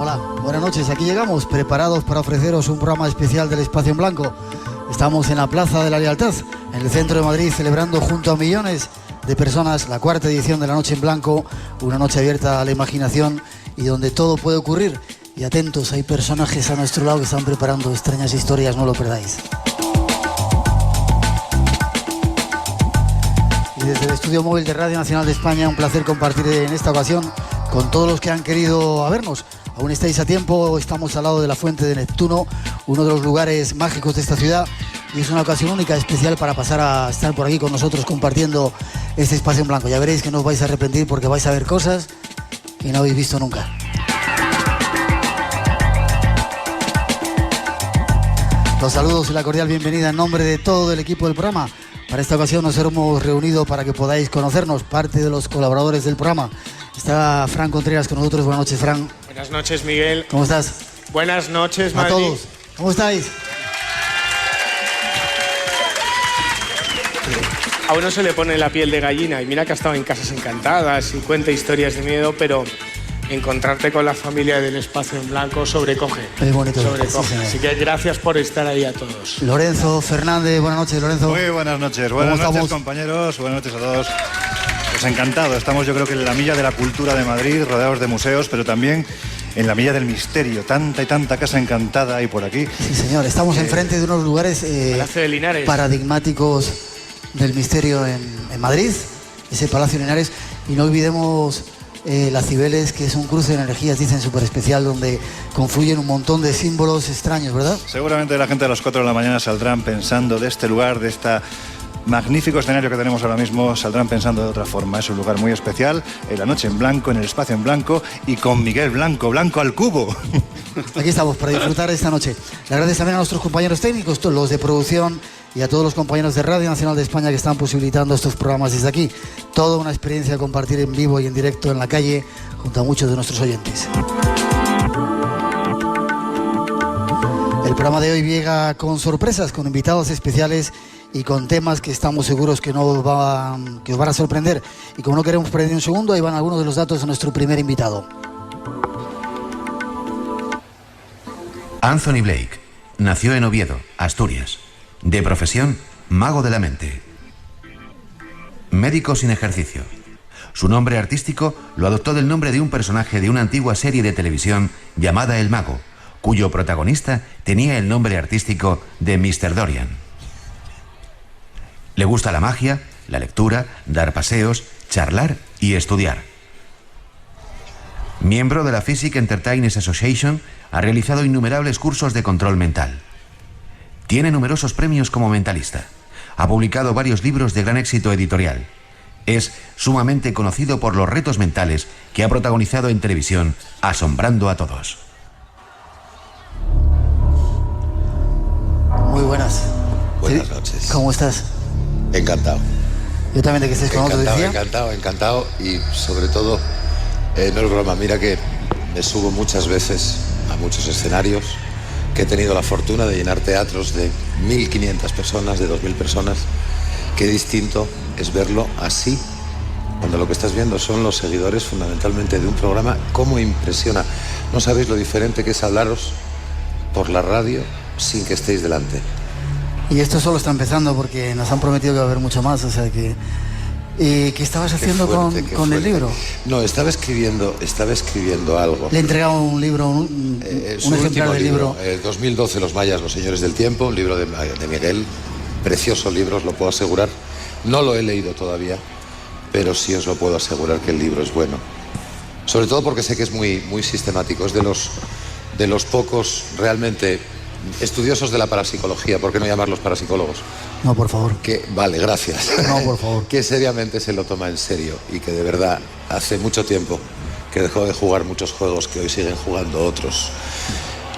Hola, buenas noches. Aquí llegamos preparados para ofreceros un programa especial del Espacio en Blanco. Estamos en la Plaza de la Lealtad, en el centro de Madrid, celebrando junto a millones de personas la cuarta edición de la Noche en Blanco, una noche abierta a la imaginación y donde todo puede ocurrir. Y atentos, hay personajes a nuestro lado que están preparando extrañas historias, no lo perdáis. Y desde el estudio móvil de Radio Nacional de España, un placer compartir en esta ocasión con todos los que han querido vernos. Aún estáis a tiempo, estamos al lado de la Fuente de Neptuno, uno de los lugares mágicos de esta ciudad, y es una ocasión única, especial para pasar a estar por aquí con nosotros compartiendo este espacio en blanco. Ya veréis que no os vais a arrepentir porque vais a ver cosas que no habéis visto nunca. Los saludos y la cordial bienvenida en nombre de todo el equipo del programa. Para esta ocasión nos hemos reunido para que podáis conocernos, parte de los colaboradores del programa. Está Fran Contreras con nosotros. Buenas noches, Fran. Buenas noches, Miguel. ¿Cómo estás? Buenas noches, Madrid. A todos. ¿Cómo estáis? A uno se le pone la piel de gallina y mira que ha estado en Casas Encantadas y cuenta historias de miedo, pero encontrarte con la familia del Espacio en Blanco sobrecoge. Muy bonito. Sobrecoge. Sí, así que gracias por estar ahí a todos. Lorenzo Fernández, buenas noches, Lorenzo. Muy buenas noches. Buenas noches, compañeros. Buenas noches a todos. Pues encantado. Estamos, yo creo que en la milla de la cultura de Madrid, rodeados de museos, pero también en la milla del misterio. Tanta y tanta casa encantada hay por aquí. Sí, señor. Estamos enfrente de unos lugares Palacio de Linares, paradigmáticos del misterio en Madrid, ese Palacio de Linares. Y no olvidemos las Cibeles, que es un cruce de energías, dicen, súper especial, donde confluyen un montón de símbolos extraños, ¿verdad? Seguramente la gente a las 4 de la mañana saldrán pensando de este lugar, de esta magnífico escenario que tenemos ahora mismo, saldrán pensando de otra forma. Es un lugar muy especial, en la Noche en Blanco, en el Espacio en Blanco y con Miguel Blanco, Blanco al cubo. Aquí estamos para disfrutar esta noche. Le agradezco también a nuestros compañeros técnicos, todos los de producción y a todos los compañeros de Radio Nacional de España que están posibilitando estos programas desde aquí. Toda una experiencia compartir en vivo y en directo en la calle junto a muchos de nuestros oyentes. El programa de hoy llega con sorpresas, con invitados especiales y con temas que estamos seguros que os van a sorprender. Y como no queremos perder un segundo, ahí van algunos de los datos de nuestro primer invitado. Anthony Blake nació en Oviedo, Asturias. De profesión, mago de la mente. Médico sin ejercicio. Su nombre artístico lo adoptó del nombre de un personaje de una antigua serie de televisión llamada El Mago, cuyo protagonista tenía el nombre artístico de Mr. Dorian. Le gusta la magia, la lectura, dar paseos, charlar y estudiar. Miembro de la Physic Entertainers Association, ha realizado innumerables cursos de control mental. Tiene numerosos premios como mentalista. Ha publicado varios libros de gran éxito editorial. Es sumamente conocido por los retos mentales que ha protagonizado en televisión, asombrando a todos. Muy buenas. Buenas noches. ¿Cómo estás? Encantado. Yo también de que estés con nosotros, decía. Encantado y sobre todo, no es broma, mira que me subo muchas veces a muchos escenarios, que he tenido la fortuna de llenar teatros de 1.500 personas, de 2.000 personas. Qué distinto es verlo así, cuando lo que estás viendo son los seguidores fundamentalmente de un programa. Cómo impresiona. No sabéis lo diferente que es hablaros por la radio sin que estéis delante. Y esto solo está empezando porque nos han prometido que va a haber mucho más, o sea que... ¿Qué estabas haciendo con el libro? No, estaba escribiendo algo. Le he entregado un libro, un ejemplar del libro. 2012, Los mayas, los señores del tiempo, un libro de Miguel. Precioso libro, os lo puedo asegurar. No lo he leído todavía, pero sí os lo puedo asegurar que el libro es bueno. Sobre todo porque sé que es muy, muy sistemático. Es de los pocos realmente estudiosos de la parapsicología. ¿Por qué no llamarlos parapsicólogos? No, por favor. Vale, gracias. No, por favor. Que seriamente se lo toma en serio y que de verdad hace mucho tiempo que dejó de jugar muchos juegos que hoy siguen jugando otros.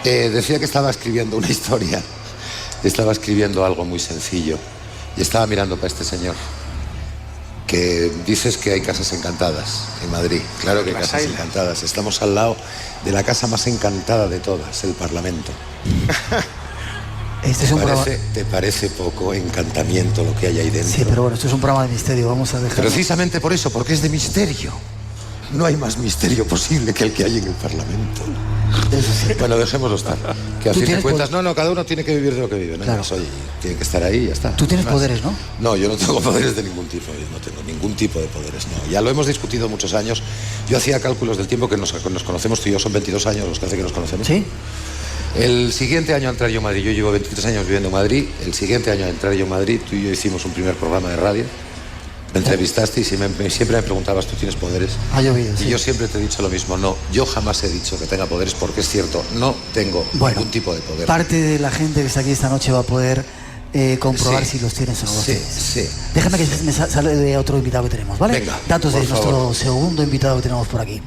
Decía que estaba escribiendo una historia, estaba escribiendo algo muy sencillo y estaba mirando para este señor, que dices que hay casas encantadas en Madrid. Claro que hay casas encantadas. Estamos al lado de la casa más encantada de todas, el Parlamento. ¿Te parece poco encantamiento lo que hay ahí dentro? Sí, pero bueno, esto es un programa de misterio, vamos a dejar... Precisamente por eso, porque es de misterio. No hay más misterio posible que el que hay en el Parlamento. Eso sí. Bueno, dejémoslo estar. Que a ¿Tú fin de tienes cuentas, no, cada uno tiene que vivir de lo que vive. Claro. Oye, tiene que estar ahí y ya está. Tú tienes Además, poderes, ¿no? No, yo no tengo poderes de ningún tipo. Yo no tengo ningún tipo de poderes, no. Ya lo hemos discutido muchos años. Yo hacía cálculos del tiempo que nos conocemos tú y yo. Son 22 años los que hace que nos conocemos. ¿Sí? El siguiente año a entrar yo a Madrid, yo llevo 23 años viviendo en Madrid. El siguiente año a entrar yo a Madrid, tú y yo hicimos un primer programa de radio. Me entrevistaste y siempre me preguntabas, ¿tú tienes poderes? Ha llovido, Y sí. yo siempre te he dicho lo mismo, no, yo jamás he dicho que tenga poderes porque es cierto, no tengo ningún tipo de poder. Parte de la gente que está aquí esta noche va a poder comprobar Sí. si los tienes o no los Sí, tienes. sí. Déjame que me sale de otro invitado que tenemos, ¿vale? Venga, Datos de por nuestro favor. segundo invitado que tenemos por aquí.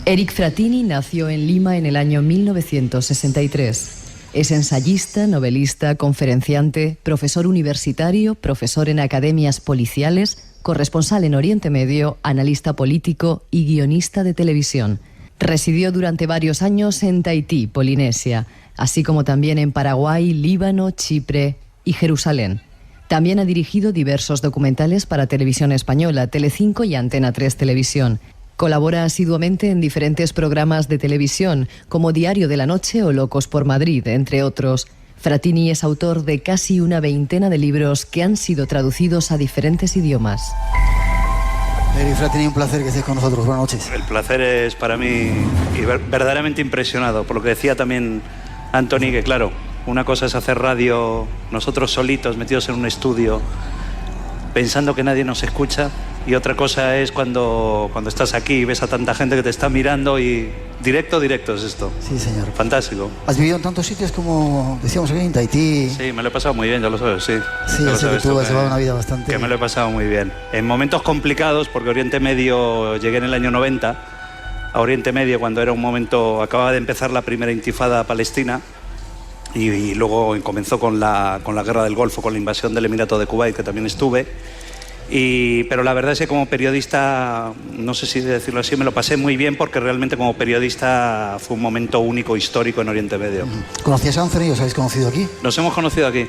Eric Frattini nació en Lima en el año 1963. Es ensayista, novelista, conferenciante, profesor universitario, profesor en academias policiales, corresponsal en Oriente Medio, analista político y guionista de televisión. Residió durante varios años en Tahití, Polinesia, así como también en Paraguay, Líbano, Chipre y Jerusalén. También ha dirigido diversos documentales para Televisión Española, Telecinco y Antena 3 Televisión. Colabora asiduamente en diferentes programas de televisión, como Diario de la Noche o Locos por Madrid, entre otros. Frattini es autor de casi una veintena de libros que han sido traducidos a diferentes idiomas. Eric Frattini, un placer que estés con nosotros. Buenas noches. El placer es para mí y verdaderamente impresionado, por lo que decía también Antoni, que claro, una cosa es hacer radio nosotros solitos, metidos en un estudio, pensando que nadie nos escucha, y otra cosa es cuando estás aquí y ves a tanta gente que te está mirando y directo es esto. Sí, señor. Fantástico. ¿Has vivido en tantos sitios como decíamos aquí en Tahití? Sí, me lo he pasado muy bien, ya lo sabes, sí. Sí, Ya lo ya sé que sabes tú has que- llevado una vida bastante... Que me lo he pasado muy bien. En momentos complicados, porque Oriente Medio llegué en el año 90, a Oriente Medio cuando era un momento, acababa de empezar la primera intifada palestina y luego comenzó con la guerra del Golfo, con la invasión del Emirato de Kuwait, que también estuve. Pero la verdad es que como periodista, no sé si decirlo así, me lo pasé muy bien porque realmente como periodista fue un momento único, histórico en Oriente Medio. ¿Conocías a Anthony? ¿Os habéis conocido aquí? Nos hemos conocido aquí,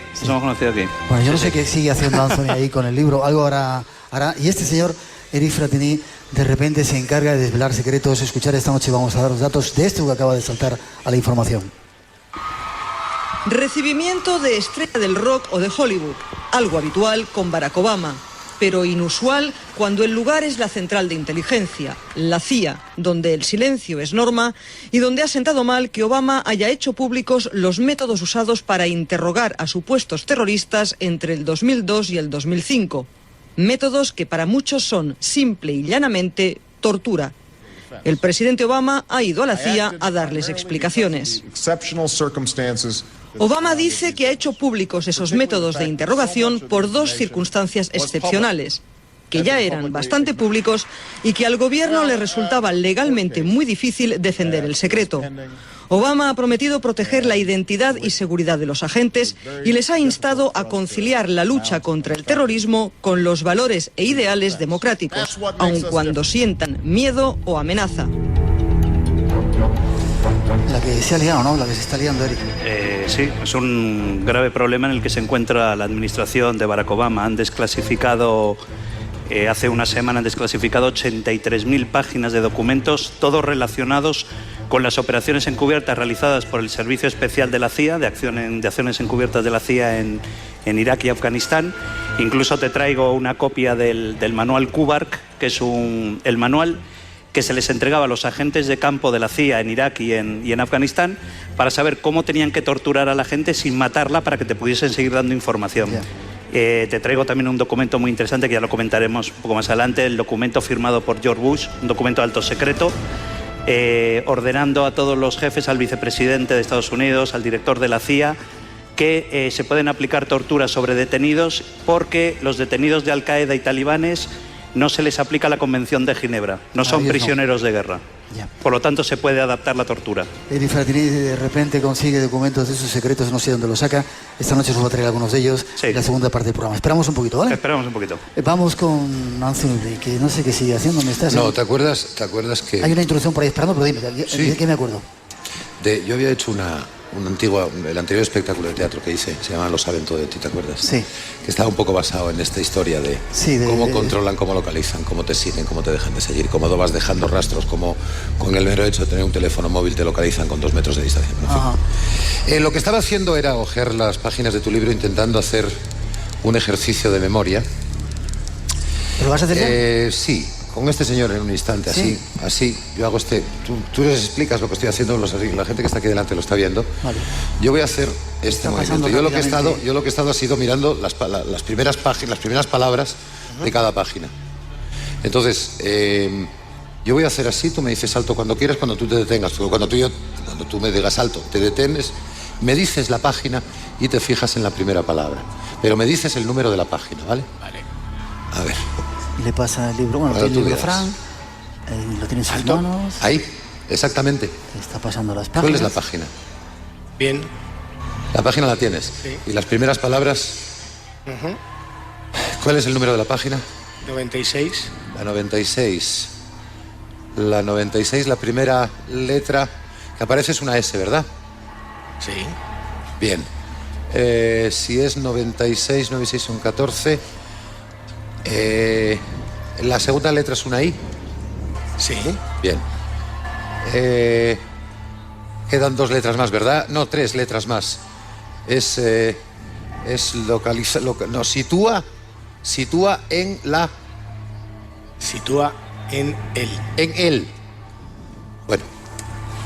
Bueno, yo no Sí, sé sí. qué sigue haciendo Anthony ahí con el libro. Algo hará. Y este señor, Eric Frattini, de repente se encarga de desvelar secretos. Escuchar esta noche vamos a dar los datos de esto que acaba de saltar a la información. Recibimiento de estrella del rock o de Hollywood, algo habitual con Barack Obama, pero inusual cuando el lugar es la central de inteligencia, la CIA, donde el silencio es norma y donde ha sentado mal que Obama haya hecho públicos los métodos usados para interrogar a supuestos terroristas entre el 2002 y el 2005. Métodos que para muchos son simple y llanamente tortura. El presidente Obama ha ido a la CIA a darles explicaciones. Obama dice que ha hecho públicos esos métodos de interrogación por dos circunstancias excepcionales, que ya eran bastante públicos y que al gobierno le resultaba legalmente muy difícil defender el secreto. Obama ha prometido proteger la identidad y seguridad de los agentes y les ha instado a conciliar la lucha contra el terrorismo con los valores e ideales democráticos, aun cuando sientan miedo o amenaza. La que se ha liado, ¿no? La que se está liando, Eric. Sí, es un grave problema en el que se encuentra la administración de Barack Obama. Han desclasificado, hace una semana han desclasificado 83.000 páginas de documentos, todos relacionados con las operaciones encubiertas realizadas por el Servicio Especial de la CIA, de acciones encubiertas de la CIA en Irak y Afganistán. Incluso te traigo una copia del manual QBARC, que es el manual que se les entregaba a los agentes de campo de la CIA en Irak y en Afganistán para saber cómo tenían que torturar a la gente sin matarla para que te pudiesen seguir dando información. Te traigo también un documento muy interesante que ya lo comentaremos un poco más adelante, el documento firmado por George Bush, un documento alto secreto, ordenando a todos los jefes, al vicepresidente de Estados Unidos, al director de la CIA, que se pueden aplicar torturas sobre detenidos porque los detenidos de Al-Qaeda y talibanes no se les aplica la Convención de Ginebra, no son prisioneros de guerra. Ya. Por lo tanto, se puede adaptar la tortura. Eric Frattini de repente consigue documentos de sus secretos, no sé dónde los saca. Esta noche nos va a traer algunos de ellos en la segunda parte del programa. Esperamos un poquito, ¿vale? Esperamos un poquito. Vamos con Anthony Blake, que no sé qué sigue haciendo. No, ¿te acuerdas que...? Hay una introducción por ahí esperando, pero dime, ¿de qué me acuerdo? Yo había hecho el anterior espectáculo de teatro que hice, se llama Lo saben todo de ti, ¿te acuerdas? Sí. Que estaba un poco basado en esta historia de cómo controlan, cómo localizan, cómo te siguen, cómo te dejan de seguir, cómo vas dejando rastros, cómo con el mero hecho de tener un teléfono móvil te localizan con 2 metros de distancia. Lo que estaba haciendo era ojear las páginas de tu libro intentando hacer un ejercicio de memoria. ¿Lo vas a hacer bien? Sí. Con este señor en un instante, así, yo hago tú les explicas lo que estoy haciendo, la gente que está aquí delante lo está viendo. Vale. Yo voy a hacer este movimiento. Yo lo que he estado ha sido mirando las primeras páginas, las primeras palabras de cada página. Entonces, yo voy a hacer así, tú me dices salto cuando quieras, cuando tú te detengas. Cuando tú me digas salto, te detienes, me dices la página y te fijas en la primera palabra. Pero me dices el número de la página, ¿vale? Vale. A ver. Le pasa el libro, bueno, tiene el libro Fran, lo tiene en sus manos. Ahí, exactamente. Está pasando las páginas. ¿Cuál es la página? Bien. La página la tienes. Sí. ¿Y las primeras palabras? ¿Cuál es el número de la página? 96. La 96. La 96, la primera letra que aparece es una S, ¿verdad? Sí. Bien. Si es 96, 96 son 14... la segunda letra es una I. Sí. Bien. Quedan 2 letras más, ¿verdad? No, 3 letras más. Sitúa en la... Sitúa en él. En él. Bueno.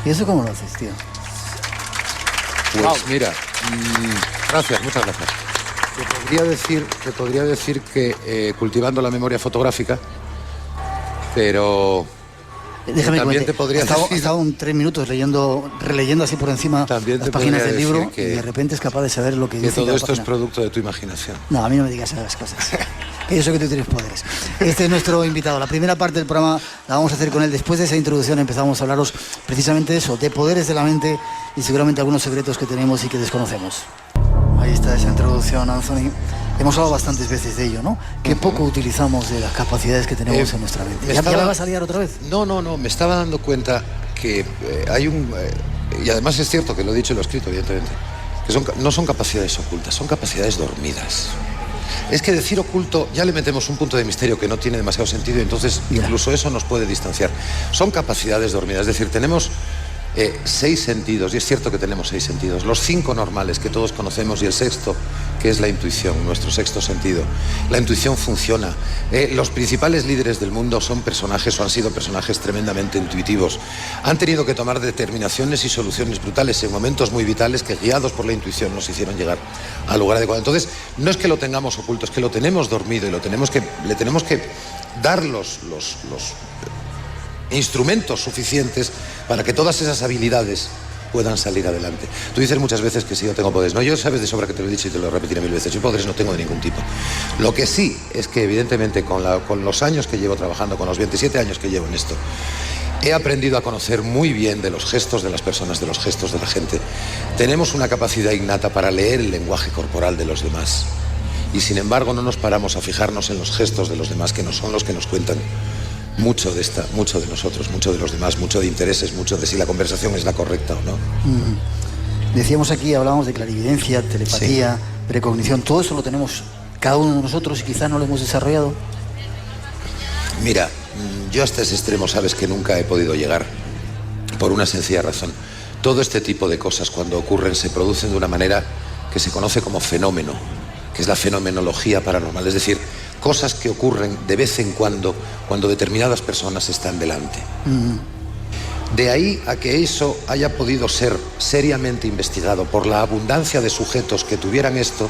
¿Y eso cómo lo haces, tío? Pues mira, gracias, muchas gracias. Te podría decir que cultivando la memoria fotográfica, pero déjame también te podría decir... He estado 3 minutos releyendo así por encima las páginas del libro y de repente es capaz de saber lo que dice todo cada esto página. Es producto de tu imaginación. No, a mí no me digas esas cosas. Yo sé que tú tienes poderes. Este es nuestro invitado. La primera parte del programa la vamos a hacer con él. Después de esa introducción empezamos a hablaros precisamente de eso, de poderes de la mente y seguramente algunos secretos que tenemos y que desconocemos. Ahí está esa introducción, Anthony. Hemos hablado bastantes veces de ello, ¿no? Que poco utilizamos de las capacidades que tenemos en nuestra mente. ¿Ya me vas a liar otra vez? No, me estaba dando cuenta que hay un... y además es cierto que lo he dicho y lo he escrito, evidentemente, que no son capacidades ocultas, son capacidades dormidas. Es que decir oculto ya le metemos un punto de misterio que no tiene demasiado sentido y entonces incluso eso nos puede distanciar. Son capacidades dormidas, es decir, tenemos 6 sentidos, y es cierto que tenemos 6 sentidos, los 5 normales que todos conocemos y el sexto, que es la intuición, nuestro sexto sentido. La intuición funciona. Los principales líderes del mundo son personajes o han sido personajes tremendamente intuitivos. Han tenido que tomar determinaciones y soluciones brutales en momentos muy vitales que, guiados por la intuición, nos hicieron llegar al lugar adecuado. Entonces, no es que lo tengamos oculto, es que lo tenemos dormido y le tenemos que dar los instrumentos suficientes para que todas esas habilidades puedan salir adelante. Tú dices muchas veces que sí, yo tengo poderes. No, yo sabes de sobra que te lo he dicho y te lo repetiré 1000 veces. Yo poderes no tengo de ningún tipo. Lo que sí es que evidentemente con los años que llevo trabajando, con los 27 años que llevo en esto, he aprendido a conocer muy bien de los gestos de las personas, de los gestos de la gente. Tenemos una capacidad innata para leer el lenguaje corporal de los demás. Y sin embargo no nos paramos a fijarnos en los gestos de los demás, que no son los que nos cuentan mucho de nosotros, mucho de los demás, mucho de intereses, mucho de si la conversación es la correcta o no. Decíamos aquí, hablábamos de clarividencia, telepatía, precognición, todo eso lo tenemos cada uno de nosotros y quizás no lo hemos desarrollado. Mira, yo hasta ese extremo sabes que nunca he podido llegar, por una sencilla razón. Todo este tipo de cosas cuando ocurren se producen de una manera que se conoce como fenómeno, que es la fenomenología paranormal, es decir, cosas que ocurren de vez en cuando determinadas personas están delante. De ahí a que eso haya podido ser seriamente investigado por la abundancia de sujetos que tuvieran esto,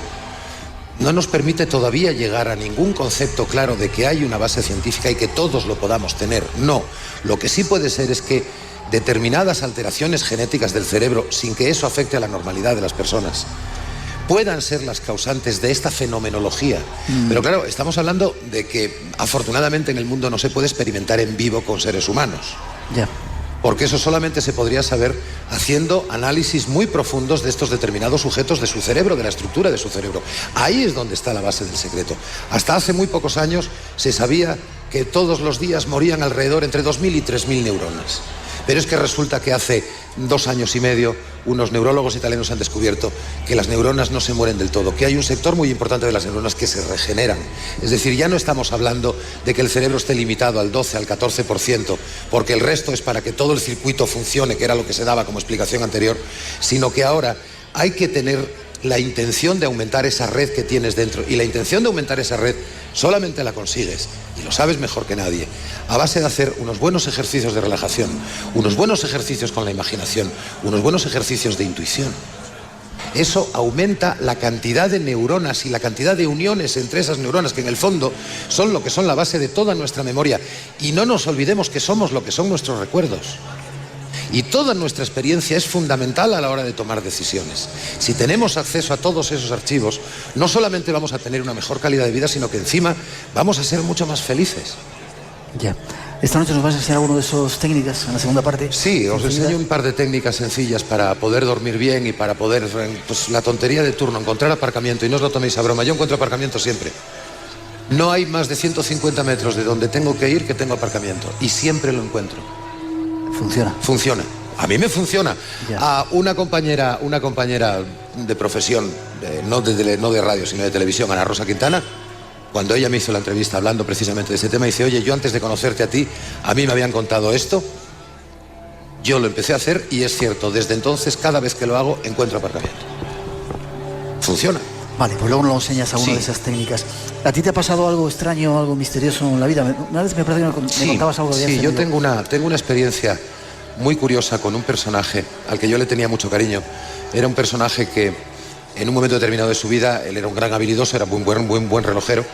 no nos permite todavía llegar a ningún concepto claro de que hay una base científica y que todos lo podamos tener. No, lo que sí puede ser es que determinadas alteraciones genéticas del cerebro, sin que eso afecte a la normalidad de las personas, puedan ser las causantes de esta fenomenología. Pero claro, estamos hablando de que afortunadamente en el mundo no se puede experimentar en vivo con seres humanos. Ya. Porque eso solamente se podría saber haciendo análisis muy profundos de estos determinados sujetos de su cerebro, de la estructura de su cerebro. Ahí es donde está la base del secreto. Hasta hace muy pocos años se sabía que todos los días morían alrededor entre 2000 y 3000 neuronas. Pero es que resulta que hace 2 años y medio unos neurólogos italianos han descubierto que las neuronas no se mueren del todo, que hay un sector muy importante de las neuronas que se regeneran. Es decir, ya no estamos hablando de que el cerebro esté limitado al 12, al 14%, porque el resto es para que todo el circuito funcione, que era lo que se daba como explicación anterior, sino que ahora hay que tener la intención de aumentar esa red que tienes dentro. Y la intención de aumentar esa red solamente la consigues, y lo sabes mejor que nadie, a base de hacer unos buenos ejercicios de relajación, unos buenos ejercicios con la imaginación, unos buenos ejercicios de intuición. Eso aumenta la cantidad de neuronas y la cantidad de uniones entre esas neuronas, que en el fondo son lo que son la base de toda nuestra memoria. Y no nos olvidemos que somos lo que son nuestros recuerdos. Y toda nuestra experiencia es fundamental a la hora de tomar decisiones. Si tenemos acceso a todos esos archivos, no solamente vamos a tener una mejor calidad de vida, sino que encima vamos a ser mucho más felices. Ya. ¿Esta noche nos vas a enseñar alguna de esas técnicas en la segunda parte? Sí, os enseño un par de técnicas sencillas para poder dormir bien y para poder, pues la tontería de turno, encontrar aparcamiento. Y no os lo toméis a broma, yo encuentro aparcamiento siempre. No hay más de 150 metros de donde tengo que ir que tengo aparcamiento. Y siempre lo encuentro. Funciona. Funciona. A mí me funciona. Ya. A una compañera de profesión, no de radio, sino de televisión, Ana Rosa Quintana, cuando ella me hizo la entrevista hablando precisamente de ese tema, dice, oye, yo antes de conocerte a ti, a mí me habían contado esto, yo lo empecé a hacer y es cierto, desde entonces, cada vez que lo hago, encuentro aparcamiento. Funciona. Vale, pues luego nos enseñas alguna de esas técnicas. ¿A ti te ha pasado algo extraño, algo misterioso en la vida? Una vez me parece que me contabas algo de eso. Sí, yo tengo una experiencia muy curiosa con un personaje al que yo le tenía mucho cariño. Era un personaje que en un momento determinado de su vida, él era un gran habilidoso, era un buen relojero,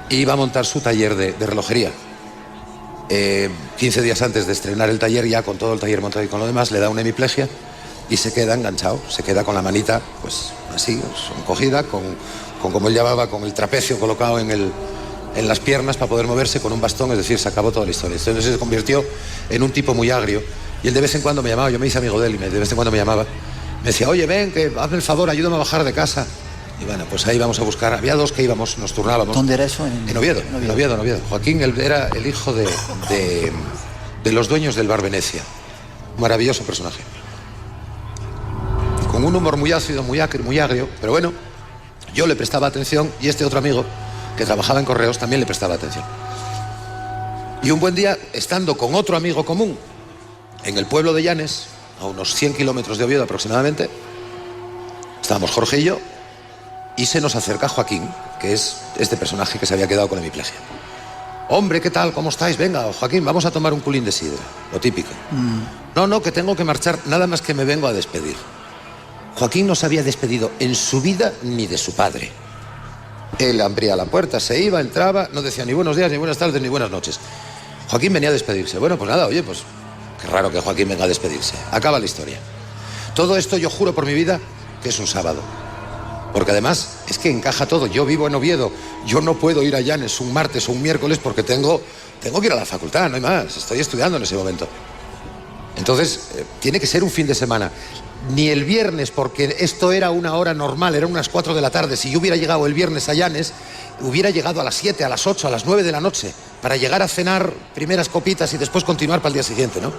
e iba a montar su taller de relojería. 15 días antes de estrenar el taller, ya con todo el taller montado y con lo demás, le da una hemiplegia y se queda enganchado, se queda con la manita, pues así, encogida, con como él llamaba, con el trapecio colocado en las piernas para poder moverse con un bastón, es decir, se acabó toda la historia. Entonces se convirtió en un tipo muy agrio, y él de vez en cuando me llamaba, yo me hice amigo de él, y de vez en cuando me llamaba, me decía, oye, ven, que hazme el favor, ayúdame a bajar de casa. Y bueno, pues ahí vamos a buscar, había 2 que íbamos, nos turnábamos. ¿Dónde era eso? En Oviedo. Joaquín era el hijo de los dueños del Bar Venecia. Un maravilloso personaje. Con un humor muy ácido, muy agrio, pero bueno, yo le prestaba atención y este otro amigo, que trabajaba en correos, también le prestaba atención. Y un buen día, estando con otro amigo común, en el pueblo de Llanes, a unos 100 kilómetros de Oviedo aproximadamente, estábamos Jorge y yo, y se nos acerca Joaquín, que es este personaje que se había quedado con la hemiplegia. Hombre, ¿qué tal? ¿Cómo estáis? Venga, Joaquín, vamos a tomar un culín de sidra, lo típico. No, que tengo que marchar, nada más que me vengo a despedir. Joaquín no se había despedido en su vida ni de su padre. Él abría la puerta, se iba, entraba, no decía ni buenos días, ni buenas tardes, ni buenas noches. Joaquín venía a despedirse. Bueno, pues nada, oye, pues qué raro que Joaquín venga a despedirse. Acaba la historia. Todo esto yo juro por mi vida que es un sábado. Porque además es que encaja todo. Yo vivo en Oviedo, yo no puedo ir a Llanes un martes o un miércoles porque tengo que ir a la facultad, no hay más. Estoy estudiando en ese momento. Entonces, tiene que ser un fin de semana. Ni el viernes, porque esto era una hora normal, eran unas 4 de la tarde. Si yo hubiera llegado el viernes a Llanes, hubiera llegado a las 7, a las 8, a las 9 de la noche, para llegar a cenar primeras copitas y después continuar para el día siguiente, ¿no?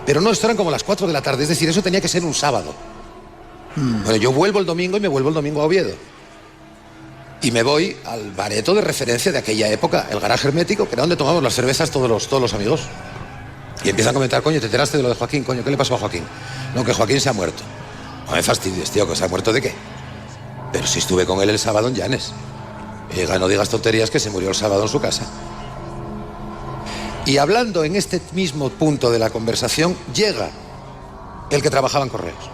Pero no, esto eran como las 4 de la tarde, es decir, eso tenía que ser un sábado. Bueno, yo vuelvo el domingo y me vuelvo el domingo a Oviedo. Y me voy al bareto de referencia de aquella época, el Garaje Hermético, que era donde tomamos las cervezas todos los amigos. Y empiezan a comentar, coño, ¿te enteraste de lo de Joaquín? Coño, ¿qué le pasó a Joaquín? No, que Joaquín se ha muerto. No me fastidies, tío, ¿que se ha muerto de qué? Pero si estuve con él el sábado en Llanes. No digas tonterías, que se murió el sábado en su casa. Y hablando en este mismo punto de la conversación, llega el que trabajaba en correos.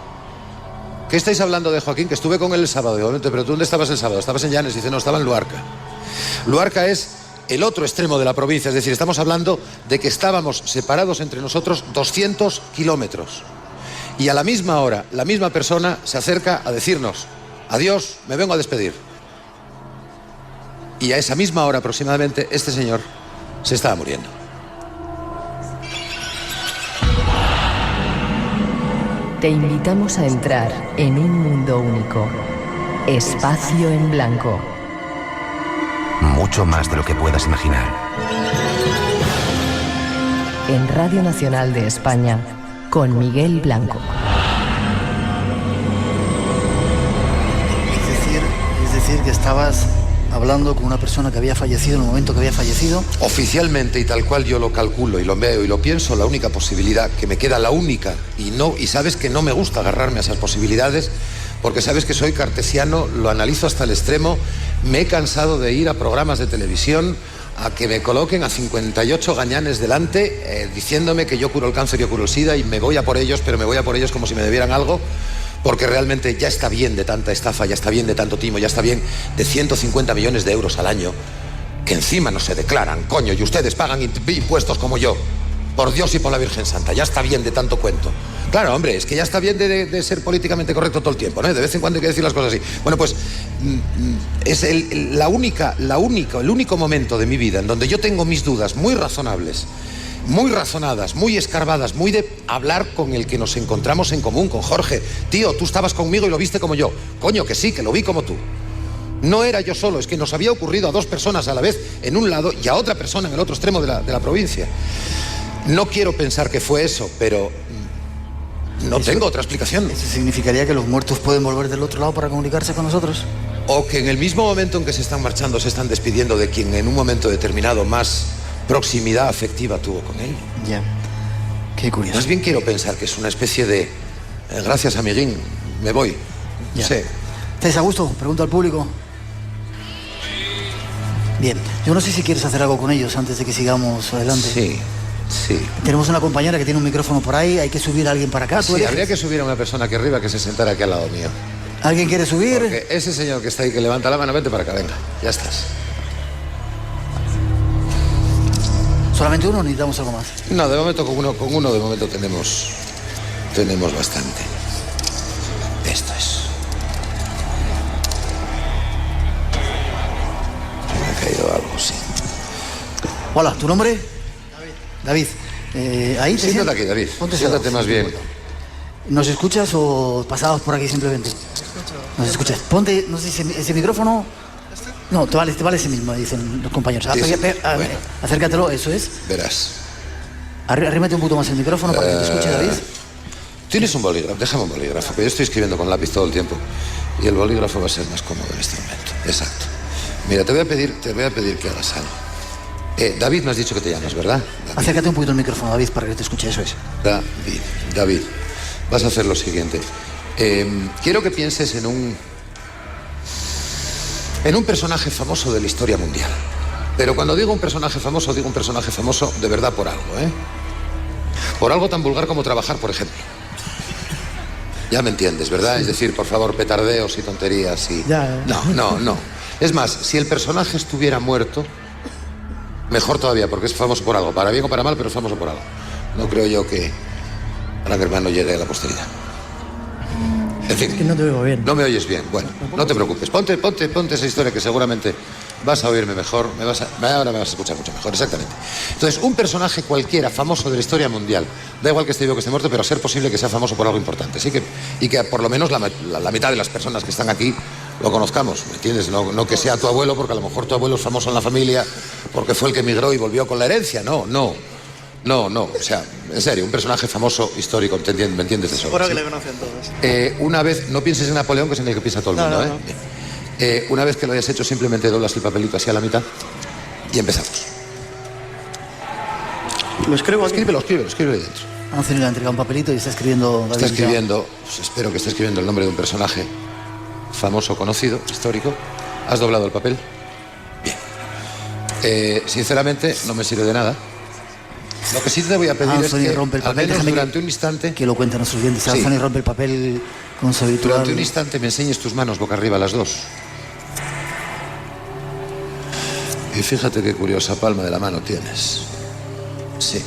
¿Qué estáis hablando de Joaquín? Que estuve con él el sábado. Digo, pero ¿tú dónde estabas el sábado? ¿Estabas en Llanes? Dice, no, estaba en Luarca. Luarca es el otro extremo de la provincia, es decir, estamos hablando de que estábamos separados entre nosotros 200 kilómetros. Y a la misma hora, la misma persona se acerca a decirnos, adiós, me vengo a despedir. Y a esa misma hora aproximadamente, este señor se estaba muriendo. Te invitamos a entrar en un mundo único. Espacio en Blanco. Mucho más de lo que puedas imaginar. en Radio Nacional de España, con Miguel Blanco. Es decir, que estabas hablando con una persona que había fallecido en el momento que había fallecido. Oficialmente y tal cual yo lo calculo y lo veo y lo pienso, la única posibilidad que me queda, la única, y sabes que no me gusta agarrarme a esas posibilidades, porque sabes que soy cartesiano, lo analizo hasta el extremo, me he cansado de ir a programas de televisión a que me coloquen a 58 gañanes delante diciéndome que yo curo el cáncer, yo curo el SIDA, y me voy a por ellos, pero me voy a por ellos como si me debieran algo, porque realmente ya está bien de tanta estafa, ya está bien de tanto timo, ya está bien de 150 millones de euros al año, que encima no se declaran, coño, y ustedes pagan impuestos como yo. Por Dios y por la Virgen Santa, ya está bien de tanto cuento. Claro, hombre, es que ya está bien de ser políticamente correcto todo el tiempo, ¿no? De vez en cuando hay que decir las cosas así. Bueno, pues es el único momento de mi vida en donde yo tengo mis dudas muy razonables, muy razonadas, muy escarbadas, muy de hablar con el que nos encontramos en común, con Jorge. Tío, tú estabas conmigo y lo viste como yo. Coño, que sí, que lo vi como tú. No era yo solo, es que nos había ocurrido a dos personas a la vez en un lado y a otra persona en el otro extremo de la provincia. No quiero pensar que fue eso, pero no tengo otra explicación. ¿Eso significaría que los muertos pueden volver del otro lado para comunicarse con nosotros? O que en el mismo momento en que se están marchando se están despidiendo de quien en un momento determinado más proximidad afectiva tuvo con él. Ya, qué curioso. Más bien quiero pensar que es una especie de gracias, amiguín, me voy. Ya. Sí. ¿Estáis a gusto? Pregunto al público. Bien, yo no sé si quieres hacer algo con ellos antes de que sigamos adelante. Sí. Sí. Tenemos una compañera que tiene un micrófono por ahí, hay que subir a alguien para acá. Sí, habría que subir a una persona aquí arriba que se sentara aquí al lado mío. ¿Alguien quiere subir? Porque ese señor que está ahí, que levanta la mano, vente para acá, venga, ya estás. ¿Solamente uno o necesitamos algo más? No, de momento con uno de momento tenemos bastante. Esto es. Me ha caído algo, sí. Hola, ¿tu nombre? David, ahí te siéntate aquí, David. Siéntate más bien. ¿Nos escuchas o pasabas por aquí simplemente? Nos escuchas. Ponte, no sé si ese micrófono. No, te vale ese mismo, dicen los compañeros. Bueno. Acércatelo, eso es. Verás. Arrímate un poquito más el micrófono para que te escuche, David. Tienes un bolígrafo, déjame un bolígrafo, que yo estoy escribiendo con lápiz todo el tiempo. Y el bolígrafo va a ser más cómodo en este momento. Exacto. Mira, te voy a pedir que hagas algo. David, me has dicho que te llamas, ¿verdad? David. Acércate un poquito al micrófono, David, para que te escuche, eso es. David, vas a hacer lo siguiente. Quiero que pienses en un personaje famoso de la historia mundial. Pero cuando digo un personaje famoso de verdad por algo, ¿eh? Por algo tan vulgar como trabajar, por ejemplo. Ya me entiendes, ¿verdad? Sí. Es decir, por favor, petardeos y tonterías y... Ya. No. Es más, si el personaje estuviera muerto... Mejor todavía, porque es famoso por algo. Para bien o para mal, pero es famoso por algo. No creo yo que Gran Hermano llegue a la posteridad. En fin. Es que no te oigo bien. No me oyes bien. Bueno, no te preocupes. Ponte esa historia que seguramente vas a oírme mejor. Ahora me vas a escuchar mucho mejor, exactamente. Entonces, un personaje cualquiera famoso de la historia mundial, da igual que esté vivo o que esté muerto, pero a ser posible que sea famoso por algo importante. ¿Sí? Y que por lo menos la mitad de las personas que están aquí lo conozcamos, ¿me entiendes? No que sea tu abuelo, porque a lo mejor tu abuelo es famoso en la familia porque fue el que emigró y volvió con la herencia. No. O sea, en serio, un personaje famoso, histórico, ¿me entiendes de eso? Seguro que le conocen todos. Una vez, no pienses en Napoleón, que es en el que piensa todo el mundo, No. Una vez que lo hayas hecho, simplemente doblas el papelito así a la mitad y empezamos. ¿Lo escribo aquí? Escríbelo ahí dentro. Anthony le ha entregado un papelito y está escribiendo... Espero que esté escribiendo el nombre de un personaje famoso, conocido, histórico. ¿Has doblado el papel? Bien. Sinceramente, no me sirve de nada. Lo que sí te voy a pedir es que, rompe el papel, al menos durante un instante... Que lo cuenten nuestros oyentes. Sí. Anthony rompe el papel con su habitual... Durante un instante me enseñes tus manos boca arriba, las dos. Y fíjate qué curiosa palma de la mano tienes. Sí.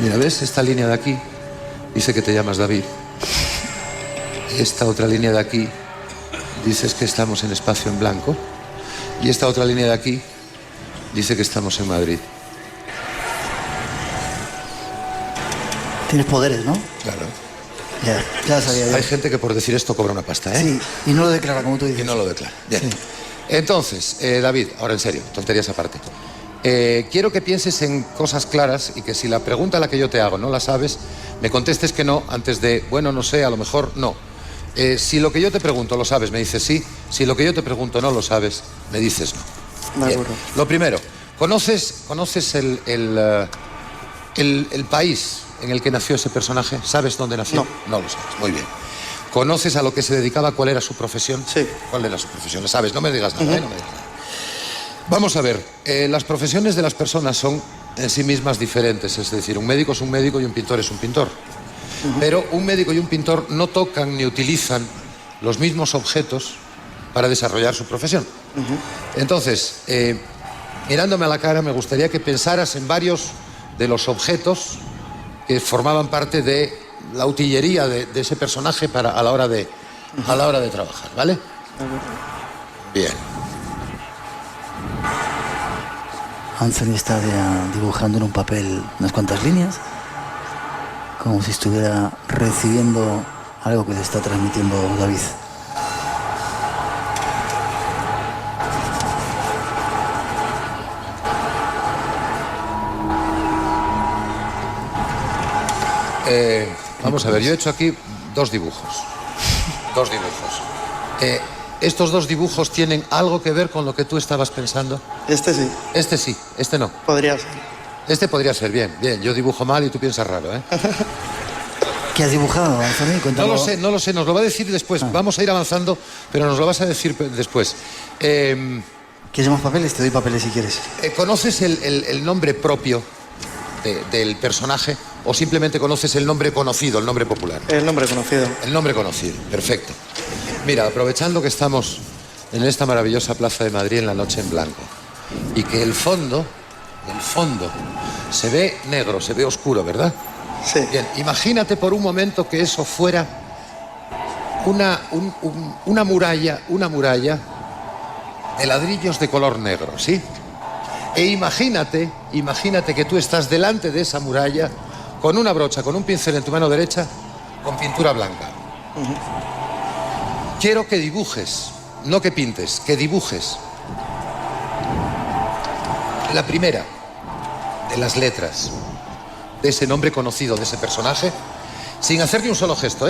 Mira, ¿ves? Esta línea de aquí dice que te llamas David. Esta otra línea de aquí dices que estamos en espacio en blanco. Y esta otra línea de aquí dice que estamos en Madrid. Tienes poderes, ¿no? Claro. Ya sabía yo. Hay gente que por decir esto cobra una pasta, ¿eh? Sí, y no lo declara, como tú dices. Y no lo declara. Bien. Sí. Entonces, David, ahora en serio, tonterías aparte. Quiero que pienses en cosas claras y que si la pregunta a la que yo te hago no la sabes, me contestes que no antes de, bueno, no sé, a lo mejor no. Si lo que yo te pregunto lo sabes, me dices sí. Si lo que yo te pregunto no lo sabes, me dices no. Bien. Lo primero, ¿conoces el país en el que nació ese personaje? ¿Sabes dónde nació? No lo sabes. Muy bien. ¿Conoces a lo que se dedicaba? ¿Cuál era su profesión? Sí. ¿Cuál era su profesión? ¿La sabes? No me digas nada, no me digas nada. Vamos a ver, las profesiones de las personas son en sí mismas diferentes. Es decir, un médico es un médico y un pintor es un pintor. Pero un médico y un pintor no tocan ni utilizan los mismos objetos para desarrollar su profesión. Entonces, mirándome a la cara, me gustaría que pensaras en varios de los objetos que formaban parte de la utillería de ese personaje a la hora de trabajar, ¿vale? Bien. Anthony está dibujando en un papel unas cuantas líneas, como si estuviera recibiendo algo que le está transmitiendo David. Vamos a ver, yo he hecho aquí dos dibujos. ¿Estos dos dibujos tienen algo que ver con lo que tú estabas pensando? Este sí. Este sí, este no. Podría ser. Este podría ser, bien. Yo dibujo mal y tú piensas raro, ¿eh? ¿Qué has dibujado, Anthony? Cuéntalo. No lo sé, nos lo va a decir después. Vamos a ir avanzando, pero nos lo vas a decir después. ¿Quieres más papeles? Te doy papeles si quieres. ¿Conoces el nombre propio del personaje o simplemente conoces el nombre conocido, el nombre popular? El nombre conocido. El nombre conocido, perfecto. Mira, aprovechando que estamos en esta maravillosa plaza de Madrid en la noche en blanco y que el fondo se ve negro, se ve oscuro, ¿verdad? Sí. Bien, imagínate por un momento que eso fuera una muralla de ladrillos de color negro, ¿sí? E imagínate que tú estás delante de esa muralla con una brocha, con un pincel en tu mano derecha, con pintura blanca. Quiero que dibujes, no que pintes, que dibujes la primera de las letras de ese nombre conocido, de ese personaje, sin hacer ni un solo gesto,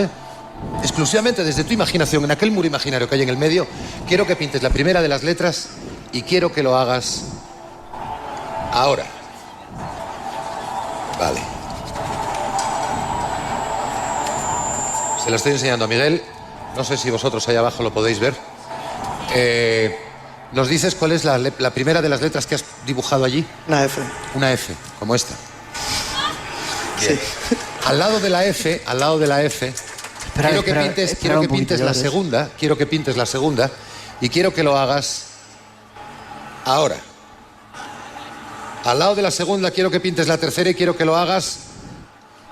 exclusivamente desde tu imaginación, en aquel muro imaginario que hay en el medio. Quiero que pintes la primera de las letras y quiero que lo hagas ahora. Vale. Se lo estoy enseñando a Miguel. No sé si vosotros allá abajo lo podéis ver. ¿Nos dices cuál es la primera de las letras que has dibujado allí? Una F. Una F, como esta. Sí. Al lado de la F, quiero que pintes la segunda. Quiero que pintes la segunda y quiero que lo hagas ahora. Al lado de la segunda quiero que pintes la tercera y quiero que lo hagas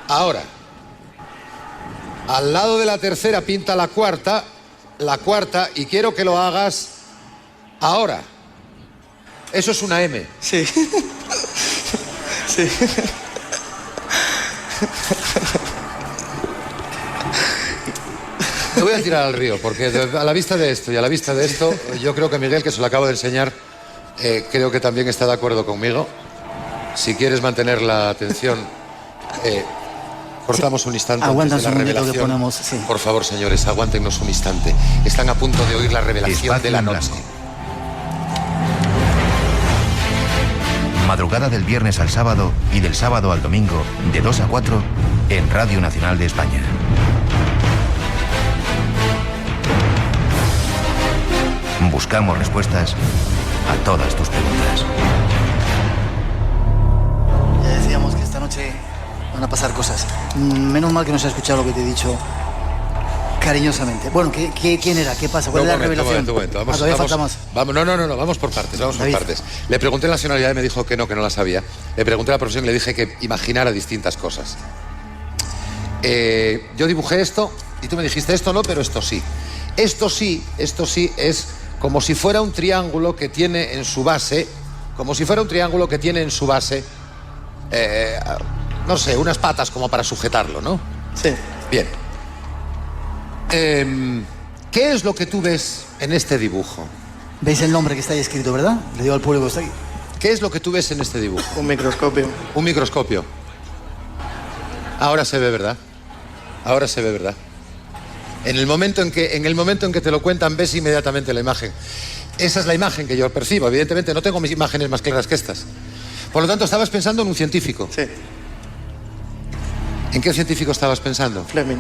ahora. Al lado de la tercera pinta la cuarta y quiero que lo hagas ahora. Eso es una M. Sí. Sí. Te voy a tirar al río, porque a la vista de esto y a la vista de esto, yo creo que Miguel, que se lo acabo de enseñar, creo que también está de acuerdo conmigo. Si quieres mantener la atención, cortamos un instante antes de la revelación. Que ponemos, sí. Por favor, señores, aguántenos un instante. Están a punto de oír la revelación de la noche. Madrugada del viernes al sábado y del sábado al domingo, de 2 a 4, en Radio Nacional de España. Buscamos respuestas a todas tus preguntas. Ya decíamos que esta noche van a pasar cosas. Menos mal que no se ha escuchado lo que te he dicho cariñosamente. Bueno, ¿quién era? ¿Qué pasa? ¿Cuál es la revelación? Momento. Todavía falta más. No, vamos por partes, Le pregunté la nacionalidad y me dijo que no la sabía. Le pregunté la profesión y le dije que imaginara distintas cosas. Yo dibujé esto y tú me dijiste esto no, pero esto sí. Esto sí es como si fuera un triángulo que tiene en su base, no sé, unas patas como para sujetarlo, ¿no? Sí. Bien. ¿Qué es lo que tú ves en este dibujo? ¿Veis el nombre que está ahí escrito, verdad? Le digo al público que está ahí. ¿Qué es lo que tú ves en este dibujo? Un microscopio. Un microscopio. Ahora se ve, ¿verdad? Ahora se ve, ¿verdad? En el momento en que te lo cuentan, ves inmediatamente la imagen. Esa es la imagen que yo percibo. Evidentemente no tengo mis imágenes más claras que estas. Por lo tanto, estabas pensando en un científico. Sí. ¿En qué científico estabas pensando? Fleming.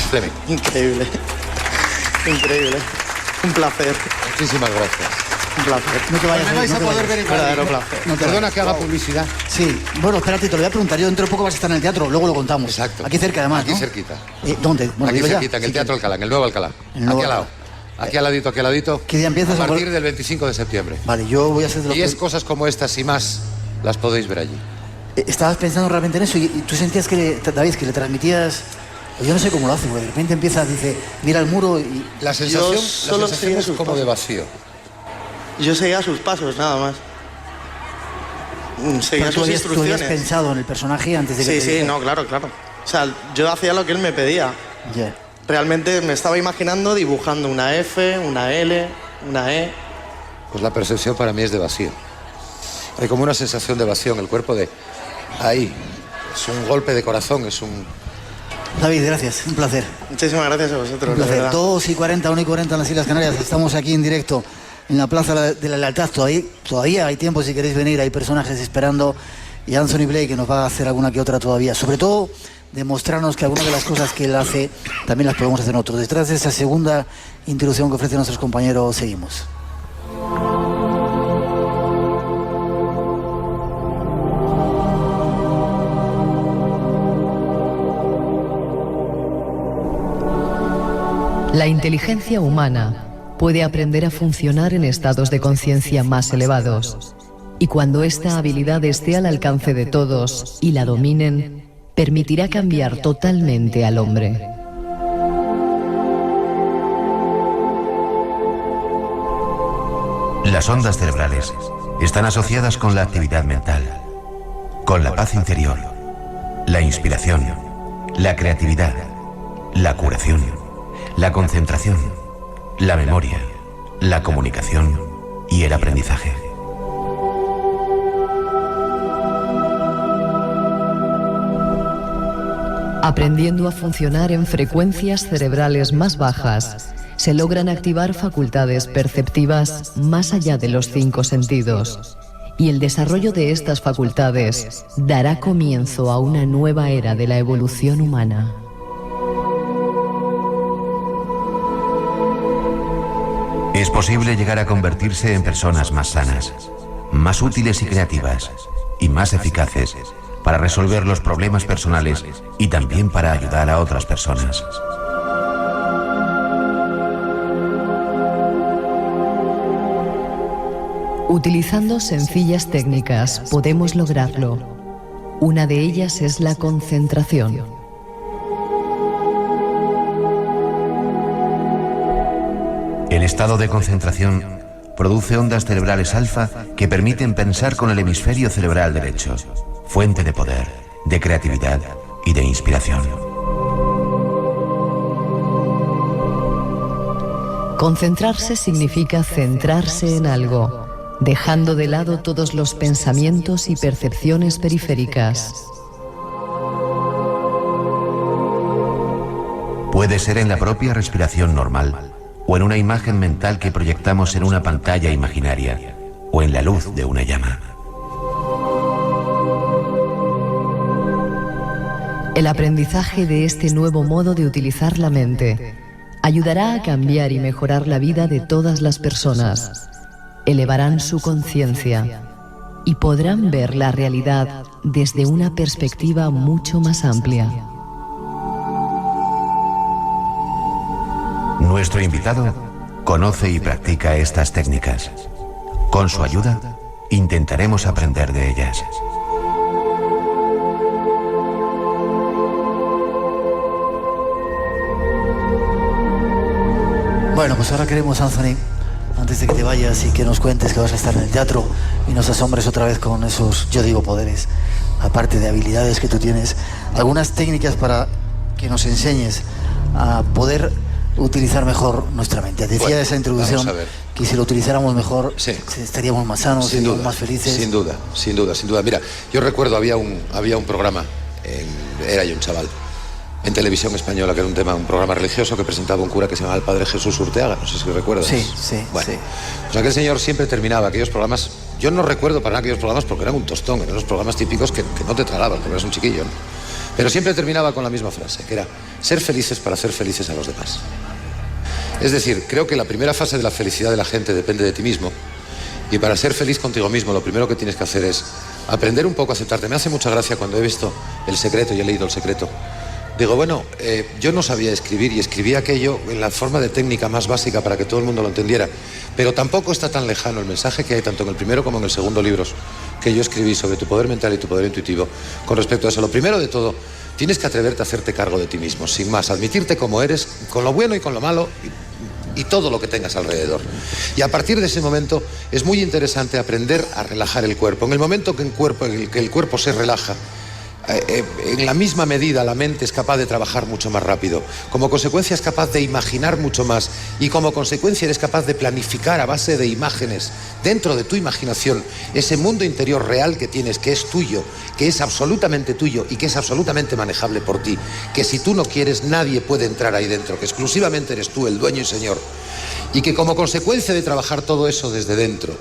Fleming. Increíble. Increíble. Un placer. Muchísimas gracias. Un placer. No te vayas, Me vais no a te poder vayas. ver en Verdadero Madrid, placer. No te Perdona vayas. que haga publicidad. Sí, bueno, espérate, te lo voy a preguntar. Yo dentro de poco vas a estar en el teatro, luego lo contamos. Exacto. Aquí cerca, además, Aquí ¿no? cerquita. ¿Dónde? Bueno, Aquí digo ya. cerquita, en el Teatro Alcalá, en el nuevo Alcalá. El nuevo Aquí al lado. Alcalá. Aquí al ladito, aquí al ladito. ¿Qué día empiezas? A partir del 25 de septiembre. Vale, yo voy a hacer de lo Y que... es cosas como estas y más, las podéis ver allí. Estabas pensando realmente en eso y tú sentías que, David, que le transmitías... Yo no sé cómo lo hace, porque de repente empieza, dice, mira el muro y... La sensación solo seguía es sus como pasos. de vacío. Yo seguía sus pasos, nada más. Seguía Pero sus tú habías instrucciones. pensado en el personaje antes de que Sí, te sí, dijera. no, claro, claro. O sea, yo hacía lo que él me pedía. Ya. Realmente me estaba imaginando dibujando una F, una L, una E. Pues la percepción para mí es de vacío. Hay como una sensación de vacío en el cuerpo de... Ahí. Es un golpe de corazón, es un... David, gracias, un placer. Muchísimas gracias a vosotros, Un de placer. verdad. 2:40, 1:40 en las Islas Canarias. Estamos aquí en directo en la Plaza de la Lealtad. Todavía hay tiempo si queréis venir. Hay personajes esperando. Y Anthony Blake que nos va a hacer alguna que otra todavía. Sobre todo, demostrarnos que algunas de las cosas que él hace también las podemos hacer nosotros. Detrás de esa segunda introducción que ofrecen nuestros compañeros, seguimos. La inteligencia humana puede aprender a funcionar en estados de conciencia más elevados. Y cuando esta habilidad esté al alcance de todos y la dominen, permitirá cambiar totalmente al hombre. Las ondas cerebrales están asociadas con la actividad mental, con la paz interior, la inspiración, la creatividad, la curación, la concentración, la memoria, la comunicación y el aprendizaje. Aprendiendo a funcionar en frecuencias cerebrales más bajas, se logran activar facultades perceptivas más allá de los 5 sentidos. Y el desarrollo de estas facultades dará comienzo a una nueva era de la evolución humana. Es posible llegar a convertirse en personas más sanas, más útiles y creativas, y más eficaces para resolver los problemas personales y también para ayudar a otras personas. Utilizando sencillas técnicas podemos lograrlo. Una de ellas es la concentración. El estado de concentración produce ondas cerebrales alfa que permiten pensar con el hemisferio cerebral derecho, fuente de poder, de creatividad y de inspiración. Concentrarse significa centrarse en algo, dejando de lado todos los pensamientos y percepciones periféricas. Puede ser en la propia respiración normal, o en una imagen mental que proyectamos en una pantalla imaginaria, o en la luz de una llama. El aprendizaje de este nuevo modo de utilizar la mente ayudará a cambiar y mejorar la vida de todas las personas. Elevarán su conciencia y podrán ver la realidad desde una perspectiva mucho más amplia. Nuestro invitado conoce y practica estas técnicas. Con su ayuda, intentaremos aprender de ellas. Bueno, pues ahora queremos, Anthony, antes de que te vayas y que nos cuentes que vas a estar en el teatro y nos asombres otra vez con esos, yo digo, poderes, aparte de habilidades que tú tienes, algunas técnicas para que nos enseñes a poder utilizar mejor nuestra mente. Decía Bueno, esa introducción vamos a ver. que si lo utilizáramos mejor Sí. estaríamos más sanos, estaríamos más felices. Sin duda, sin duda, sin duda. Mira, yo recuerdo había un programa, era yo un chaval, en televisión española, que era un programa religioso que presentaba un cura que se llamaba el Padre Jesús Urteaga, no sé si recuerdas. Sí, sí, bueno, sí. Pues aquel señor siempre terminaba aquellos programas, yo no recuerdo para nada aquellos programas porque eran un tostón, eran los programas típicos que no te tragabas porque eras un chiquillo, ¿no? Pero siempre terminaba con la misma frase, que era ser felices para hacer felices a los demás. Es decir, creo que la primera fase de la felicidad de la gente depende de ti mismo, y para ser feliz contigo mismo lo primero que tienes que hacer es aprender un poco a aceptarte. Me hace mucha gracia cuando he visto El Secreto y he leído El Secreto. Digo, bueno, yo no sabía escribir y escribí aquello en la forma de técnica más básica para que todo el mundo lo entendiera, pero tampoco está tan lejano el mensaje que hay tanto en el primero como en el segundo libros que yo escribí sobre tu poder mental y tu poder intuitivo con respecto a eso. Lo primero de todo, tienes que atreverte a hacerte cargo de ti mismo, sin más, admitirte como eres, con lo bueno y con lo malo y todo lo que tengas alrededor. Y a partir de ese momento es muy interesante aprender a relajar el cuerpo. En el momento que el cuerpo se relaja, en la misma medida la mente es capaz de trabajar mucho más rápido. Como consecuencia es capaz de imaginar mucho más y como consecuencia eres capaz de planificar a base de imágenes dentro de tu imaginación ese mundo interior real que tienes, que es tuyo, que es absolutamente tuyo y que es absolutamente manejable por ti, que si tú no quieres nadie puede entrar ahí dentro, que exclusivamente eres tú el dueño y señor, y que como consecuencia de trabajar todo eso desde dentro,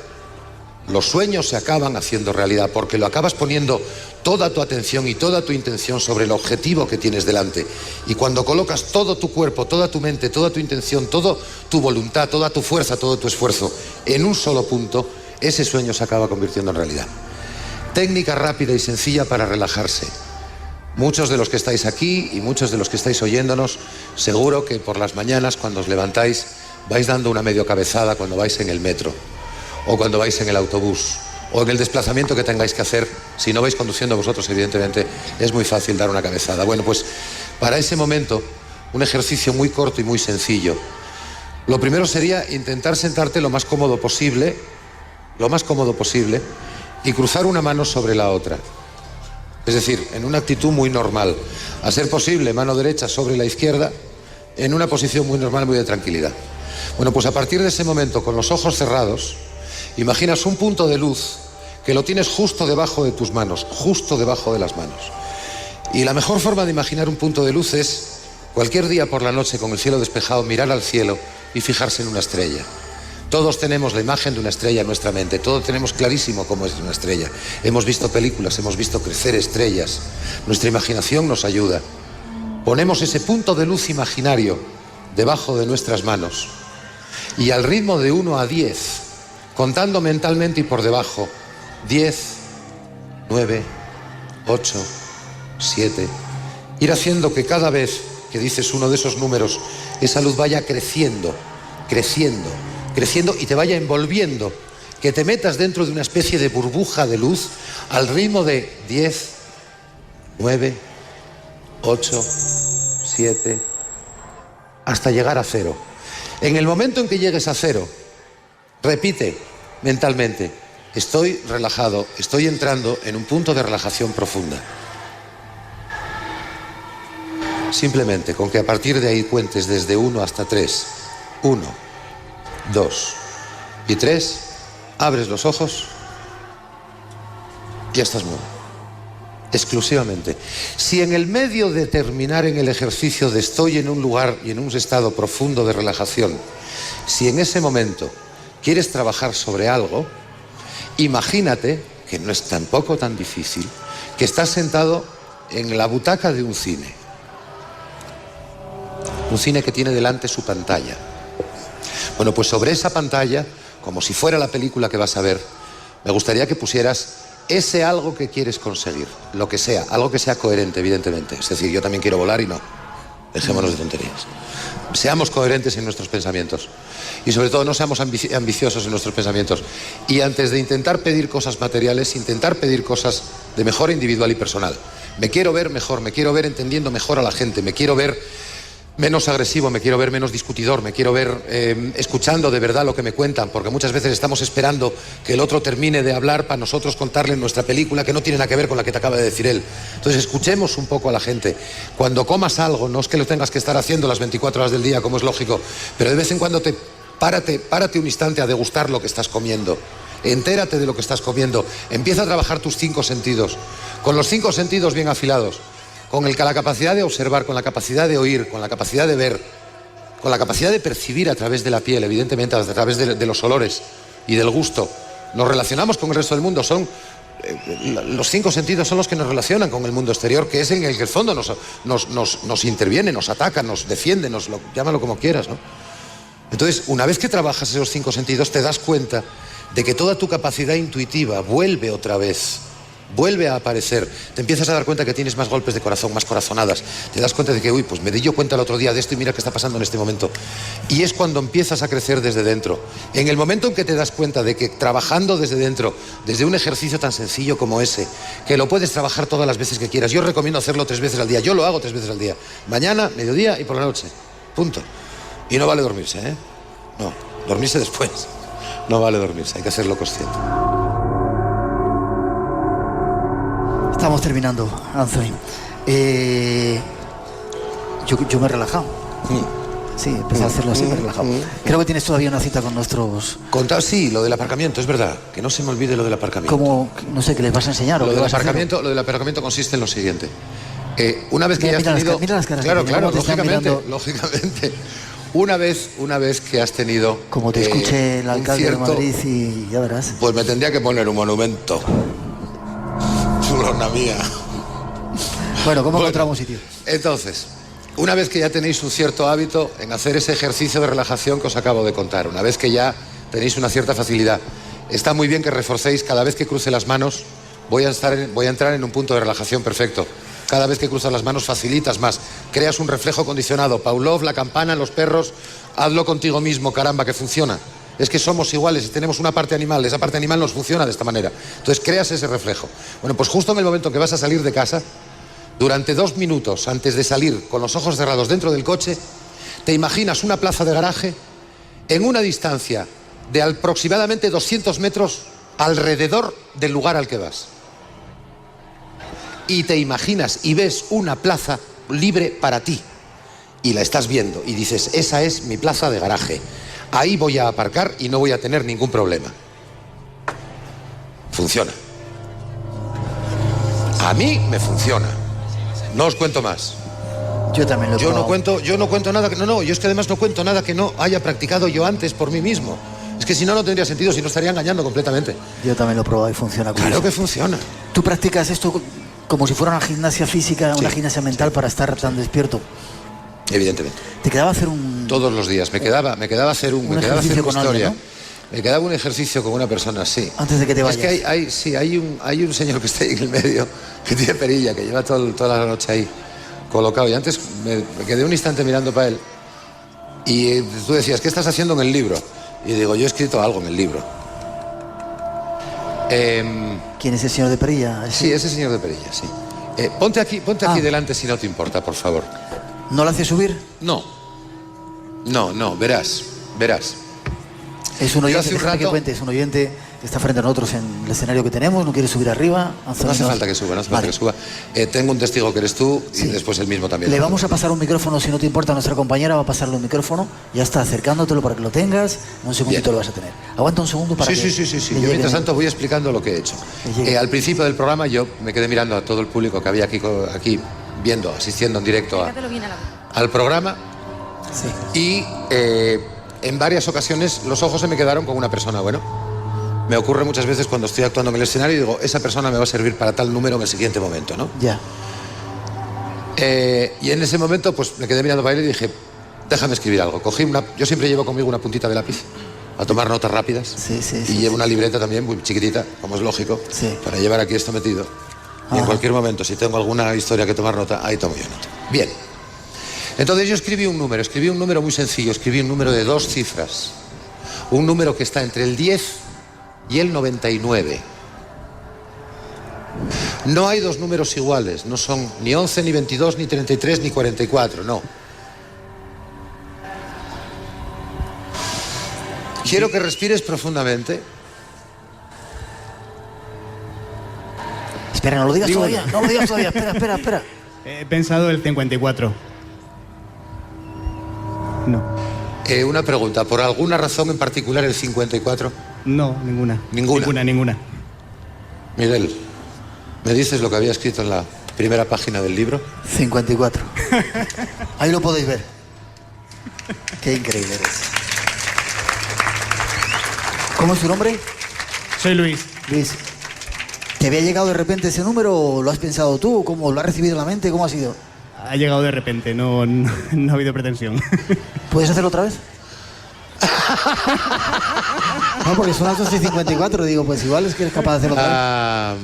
los sueños se acaban haciendo realidad porque lo acabas poniendo toda tu atención y toda tu intención sobre el objetivo que tienes delante. Y cuando colocas todo tu cuerpo, toda tu mente, toda tu intención, toda tu voluntad, toda tu fuerza, todo tu esfuerzo en un solo punto, ese sueño se acaba convirtiendo en realidad. Técnica rápida y sencilla para relajarse. Muchos de los que estáis aquí y muchos de los que estáis oyéndonos, seguro que por las mañanas cuando os levantáis vais dando una medio cabezada cuando vais en el metro, o cuando vais en el autobús, o en el desplazamiento que tengáis que hacer. Si no vais conduciendo vosotros, evidentemente, es muy fácil dar una cabezada. Bueno, pues para ese momento, un ejercicio muy corto y muy sencillo. Lo primero sería intentar sentarte lo más cómodo posible, y cruzar una mano sobre la otra. Es decir, en una actitud muy normal. A ser posible, mano derecha sobre la izquierda, en una posición muy normal, muy de tranquilidad. Bueno, pues a partir de ese momento, con los ojos cerrados, imaginas un punto de luz que lo tienes justo debajo de tus manos, justo debajo de las manos. Y la mejor forma de imaginar un punto de luz es cualquier día por la noche con el cielo despejado, mirar al cielo y fijarse en una estrella. Todos tenemos la imagen de una estrella en nuestra mente, todos tenemos clarísimo cómo es una estrella. Hemos visto películas, hemos visto crecer estrellas. Nuestra imaginación nos ayuda. Ponemos ese punto de luz imaginario debajo de nuestras manos y al ritmo de 1 a 10, contando mentalmente y por debajo, 10, 9, 8, 7, ir haciendo que cada vez que dices uno de esos números, esa luz vaya creciendo, creciendo, creciendo y te vaya envolviendo, que te metas dentro de una especie de burbuja de luz al ritmo de 10, 9, 8, 7, hasta llegar a 0. En el momento en que llegues a 0, repite mentalmente, estoy relajado, estoy entrando en un punto de relajación profunda. Simplemente con que a partir de ahí cuentes desde 1 hasta 3, 1, 2 y 3, abres los ojos y ya estás mudo. Exclusivamente. Si en el medio de terminar en el ejercicio de estoy en un lugar y en un estado profundo de relajación, si en ese momento quieres trabajar sobre algo, imagínate, que no es tampoco tan difícil, que estás sentado en la butaca de un cine que tiene delante su pantalla. Bueno, pues sobre esa pantalla, como si fuera la película que vas a ver, me gustaría que pusieras ese algo que quieres conseguir, lo que sea, algo que sea coherente, evidentemente. Es decir, yo también quiero volar y no. Dejémonos de tonterías. Seamos coherentes en nuestros pensamientos. Y sobre todo no seamos ambiciosos en nuestros pensamientos. Y antes de intentar pedir cosas materiales, intentar pedir cosas de mejora individual y personal. Me quiero ver mejor, me quiero ver entendiendo mejor a la gente, me quiero ver menos agresivo, me quiero ver menos discutidor, me quiero ver escuchando de verdad lo que me cuentan, porque muchas veces estamos esperando que el otro termine de hablar para nosotros contarle nuestra película que no tiene nada que ver con la que te acaba de decir él. Entonces escuchemos un poco a la gente. Cuando comas algo, no es que lo tengas que estar haciendo las 24 horas del día, como es lógico, pero de vez en cuando te Párate un instante a degustar lo que estás comiendo. Entérate de lo que estás comiendo. Empieza a trabajar tus 5 sentidos. Con los 5 sentidos bien afilados. Con la capacidad de observar, con la capacidad de oír, con la capacidad de ver, con la capacidad de percibir a través de la piel, evidentemente, a través de los olores y del gusto. Nos relacionamos con el resto del mundo. Los 5 sentidos son los que nos relacionan con el mundo exterior, que es en el que el fondo nos interviene, nos ataca, nos defiende, llámalo como quieras, ¿no? Entonces, una vez que trabajas esos 5 sentidos, te das cuenta de que toda tu capacidad intuitiva vuelve otra vez, vuelve a aparecer. Te empiezas a dar cuenta que tienes más golpes de corazón, más corazonadas. Te das cuenta de que, pues me di yo cuenta el otro día de esto y mira qué está pasando en este momento. Y es cuando empiezas a crecer desde dentro. En el momento en que te das cuenta de que trabajando desde dentro, desde un ejercicio tan sencillo como ese, que lo puedes trabajar todas las veces que quieras. Yo recomiendo hacerlo 3 veces al día. Yo lo hago 3 veces al día. Mañana, mediodía y por la noche. Punto. Y no vale dormirse, ¿eh? No, dormirse después. No vale dormirse, hay que hacerlo consciente. Estamos terminando, Anthony. Yo me he relajado. Sí, empecé a hacerlo así, me he relajado. Creo que tienes todavía una cita con nuestros... Sí, lo del aparcamiento, es verdad. Que no se me olvide lo del aparcamiento. ¿Cómo? No sé, ¿qué les vas a enseñar? Lo del aparcamiento consiste en lo siguiente. Una vez que ya has tenido... Mira las caras. Claro, lógicamente. Una vez que has tenido... Como te escuche el alcalde de Madrid y ya verás. Pues me tendría que poner un monumento. Chulona mía. Bueno, ¿cómo encontramos sitio? Entonces, una vez que ya tenéis un cierto hábito en hacer ese ejercicio de relajación que os acabo de contar, una vez que ya tenéis una cierta facilidad, está muy bien que reforcéis cada vez que cruce las manos. Voy a entrar en un punto de relajación perfecto. Cada vez que cruzas las manos facilitas más, creas un reflejo condicionado. Pavlov, la campana, los perros, hazlo contigo mismo, caramba, que funciona. Es que somos iguales y tenemos una parte animal, esa parte animal nos funciona de esta manera. Entonces creas ese reflejo. Bueno, pues justo en el momento que vas a salir de casa, durante 2 minutos antes de salir con los ojos cerrados dentro del coche, te imaginas una plaza de garaje en una distancia de aproximadamente 200 metros alrededor del lugar al que vas. Y te imaginas y ves una plaza libre para ti. Y la estás viendo y dices, esa es mi plaza de garaje. Ahí voy a aparcar y no voy a tener ningún problema. Funciona. A mí me funciona. No os cuento más. Yo también lo he probado. Yo no cuento nada que yo es que además no cuento nada que no haya practicado yo antes por mí mismo. Es que si no tendría sentido, si no estaría engañando completamente. Yo también lo he probado y funciona. Claro que funciona. ¿Tú practicas esto como si fuera una gimnasia física, una gimnasia mental para estar tan despierto? Evidentemente. ¿Te quedaba hacer un...? Todos los días. Me quedaba hacer una historia. Alguien, ¿no? Me quedaba un ejercicio con una persona, sí. Antes de que te vayas. Es que hay un señor que está ahí en el medio, que tiene perilla, que lleva toda la noche ahí colocado. Y antes me quedé un instante mirando para él. Y tú decías, ¿qué estás haciendo en el libro? Y digo, yo he escrito algo en el libro. ¿Quién es el señor de perilla? Sí, ese señor de perilla, sí. Ponte aquí delante si no te importa, por favor. ¿No lo hace subir? No, verás. Es un oyente, déjame que cuente, es un oyente que está frente a nosotros en el escenario que tenemos, no quiere subir arriba. No hace falta que suba, tengo un testigo que eres tú y después el mismo también. Le vamos a pasar un micrófono, si no te importa, nuestra compañera va a pasarle un micrófono, ya está acercándotelo para que lo tengas, en un segundito lo vas a tener. Aguanta un segundo para que... Sí. Yo mientras tanto voy explicando lo que he hecho. al principio del programa yo me quedé mirando a todo el público que había aquí viendo, asistiendo en directo al programa. Sí. Y en varias ocasiones los ojos se me quedaron con una persona. Bueno, me ocurre muchas veces cuando estoy actuando en el escenario y digo, esa persona me va a servir para tal número en el siguiente momento, ¿no? Ya. Y en ese momento pues me quedé mirando para él y dije, déjame escribir algo. Yo siempre llevo conmigo una puntita de lápiz a tomar notas rápidas. Y llevo una libreta también muy chiquitita, como es lógico, para llevar aquí esto metido. Y en cualquier momento, si tengo alguna historia que tomar nota, ahí tomo yo nota. Bien. Entonces yo escribí un número muy sencillo, escribí un número de 2 cifras. Un número que está entre el 10 y el 99. No hay 2 números iguales, no son ni 11, ni 22, ni 33, ni 44, no. Quiero que respires profundamente. Espera, no lo digas todavía, espera. He pensado el 54. No. Una pregunta, ¿por alguna razón en particular el 54? No, ninguna. ¿Ninguna? Ninguna. Miguel, ¿me dices lo que había escrito en la primera página del libro? 54. Ahí lo podéis ver. Qué increíble eres. ¿Cómo es tu nombre? Soy Luis. Luis. ¿Te había llegado de repente ese número o lo has pensado tú? ¿Cómo lo has recibido en la mente? ¿Cómo ha sido? Ha llegado de repente, no ha habido pretensión. ¿Puedes hacerlo otra vez? No, porque son las 12:54, digo, pues igual es que eres capaz de hacerlo otra vez.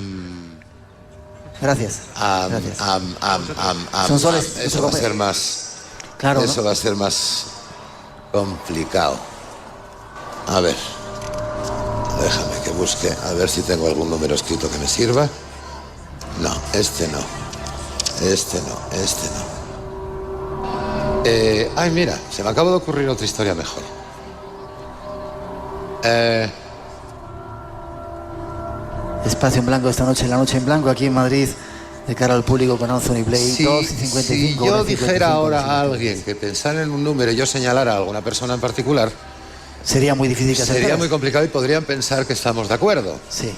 Gracias. Gracias. Son soles. Eso va a ser más... Claro, eso, ¿no? Va a ser más complicado. A ver. Déjame que busque, a ver si tengo algún número escrito que me sirva. No, este no. Este no, este no. Ay, mira, se me acaba de ocurrir otra historia mejor. Espacio en Blanco esta noche, la noche en blanco aquí en Madrid, de cara al público con Anthony Blake. Si 2:55. si yo dijera ahora a alguien que pensara en un número y yo señalara a alguna persona en particular, sería muy difícil que sería muy complicado y podrían pensar que estamos de acuerdo. Sí.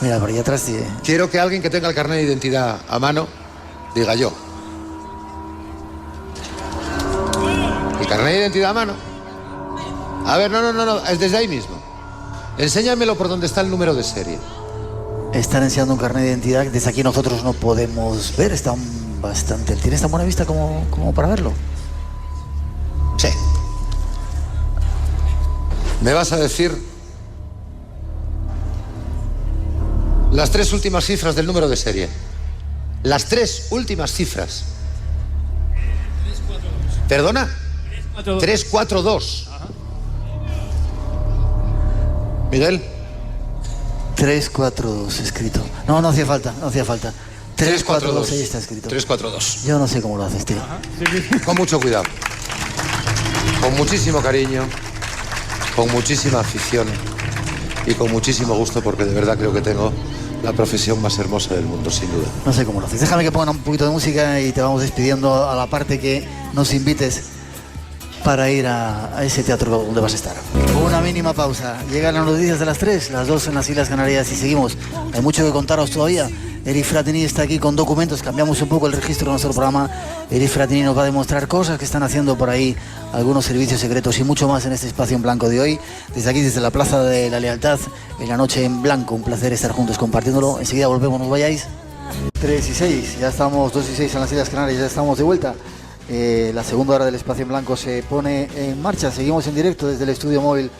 Mira, por allá atrás sí. Quiero que alguien que tenga el carnet de identidad a mano diga yo. ¿El carnet de identidad a mano? A ver, no, es desde ahí mismo. Enséñamelo por donde está el número de serie. Están enseñando un carnet de identidad que desde aquí nosotros no podemos ver. Está bastante... ¿Tienes tan buena vista como para verlo? Sí. ¿Me vas a decir las 3 últimas cifras del número de serie? Las 3 últimas cifras. 342. ¿Perdona? 342. 342. Miguel. 342 escrito. No hacía falta, 342, ahí está escrito. 342. Yo no sé cómo lo haces, tío. Con mucho cuidado. Con muchísimo cariño. Con muchísima afición. Y con muchísimo gusto, porque de verdad creo que tengo la profesión más hermosa del mundo, sin duda. No sé cómo lo haces. Déjame que ponga un poquito de música y te vamos despidiendo a la parte que nos invites para ir a ese teatro donde vas a estar. Una mínima pausa. Llegan las noticias de las 3, las 2 en las Islas Canarias y seguimos. Hay mucho que contaros todavía. Eric Fratini está aquí con documentos. Cambiamos un poco el registro de nuestro programa. Eric Fratini nos va a demostrar cosas que están haciendo por ahí algunos servicios secretos y mucho más en este espacio en blanco de hoy. Desde aquí, desde la Plaza de la Lealtad, en la noche en blanco. Un placer estar juntos compartiéndolo. Enseguida volvemos, no os vayáis. 3:06, ya estamos 2:06 en las Islas Canarias, ya estamos de vuelta. La segunda hora del espacio en blanco se pone en marcha. Seguimos en directo desde el estudio móvil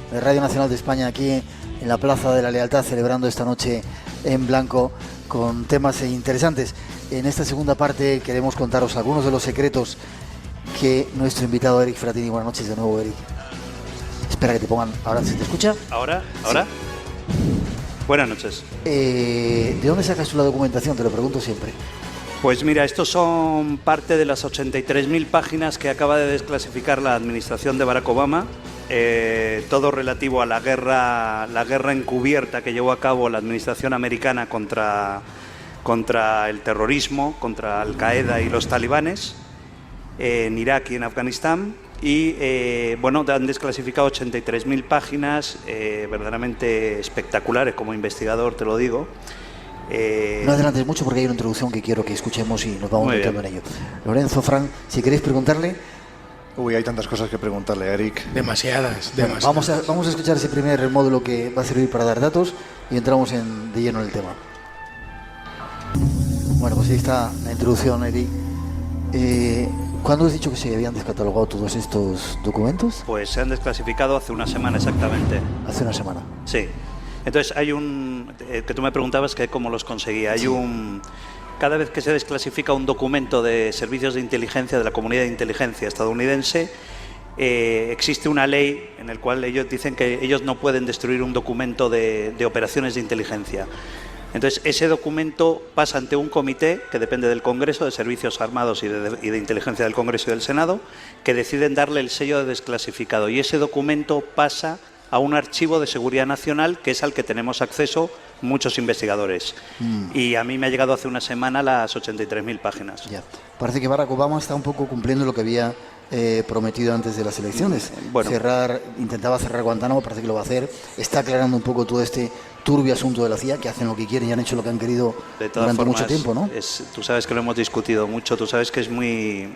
de Radio Nacional de España, aquí en la Plaza de la Lealtad, celebrando esta noche en blanco con temas interesantes. En esta segunda parte queremos contaros algunos de los secretos que nuestro invitado Eric Fratini... Buenas noches de nuevo, Eric. Espera que te pongan... ¿Ahora se te escucha? ¿Ahora? Sí. Buenas noches. ¿De dónde sacas tú la documentación? Te lo pregunto siempre. Pues mira, estos son parte de las 83.000 páginas que acaba de desclasificar la administración de Barack Obama, todo relativo a la guerra encubierta que llevó a cabo la administración americana contra el terrorismo, contra Al-Qaeda y los talibanes en Irak y en Afganistán. Y bueno, han desclasificado 83.000 páginas verdaderamente espectaculares, como investigador te lo digo. No adelantes mucho porque hay una introducción que quiero que escuchemos y nos vamos metiendo en ello. Lorenzo, Fran, si queréis preguntarle. Uy, hay tantas cosas que preguntarle a Eric. Demasiadas. Vamos a escuchar ese primer módulo que va a servir para dar datos y entramos de lleno en el tema. Bueno, pues ahí está la introducción, Eric. ¿Cuándo has dicho que se habían descatalogado todos estos documentos? Pues se han desclasificado hace una semana exactamente. Hace una semana. Sí. Entonces hay que tú me preguntabas que cómo los conseguía. Cada vez que se desclasifica un documento de servicios de inteligencia de la comunidad de inteligencia estadounidense, existe una ley en la cual ellos dicen que ellos no pueden destruir un documento de operaciones de inteligencia. Entonces ese documento pasa ante un comité que depende del Congreso, de Servicios Armados y de Inteligencia del Congreso y del Senado, que deciden darle el sello de desclasificado. Y ese documento pasa a un archivo de seguridad nacional que es al que tenemos acceso muchos investigadores. Y a mí me ha llegado hace una semana las 83.000 páginas. Ya. parece que Barack Obama está un poco cumpliendo lo que había prometido antes de las elecciones. Bueno. Intentaba cerrar Guantánamo, parece que lo va a hacer. Está aclarando un poco todo este turbio asunto de la CIA, que hacen lo que quieren y han hecho lo que han querido durante mucho tiempo, ¿no? Tú sabes que lo hemos discutido mucho, tú sabes que es muy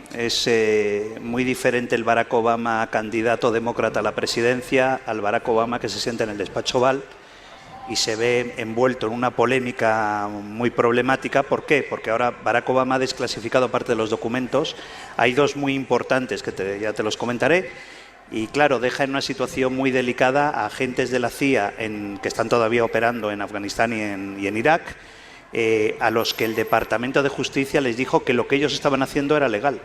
diferente el Barack Obama candidato demócrata a la presidencia al Barack Obama que se sienta en el despacho Oval y se ve envuelto en una polémica muy problemática. ¿Por qué? Porque ahora Barack Obama ha desclasificado parte de los documentos. Hay dos muy importantes que ya te los comentaré. Y claro, deja en una situación muy delicada a agentes de la CIA que están todavía operando en Afganistán y en Irak, a los que el Departamento de Justicia les dijo que lo que ellos estaban haciendo era legal.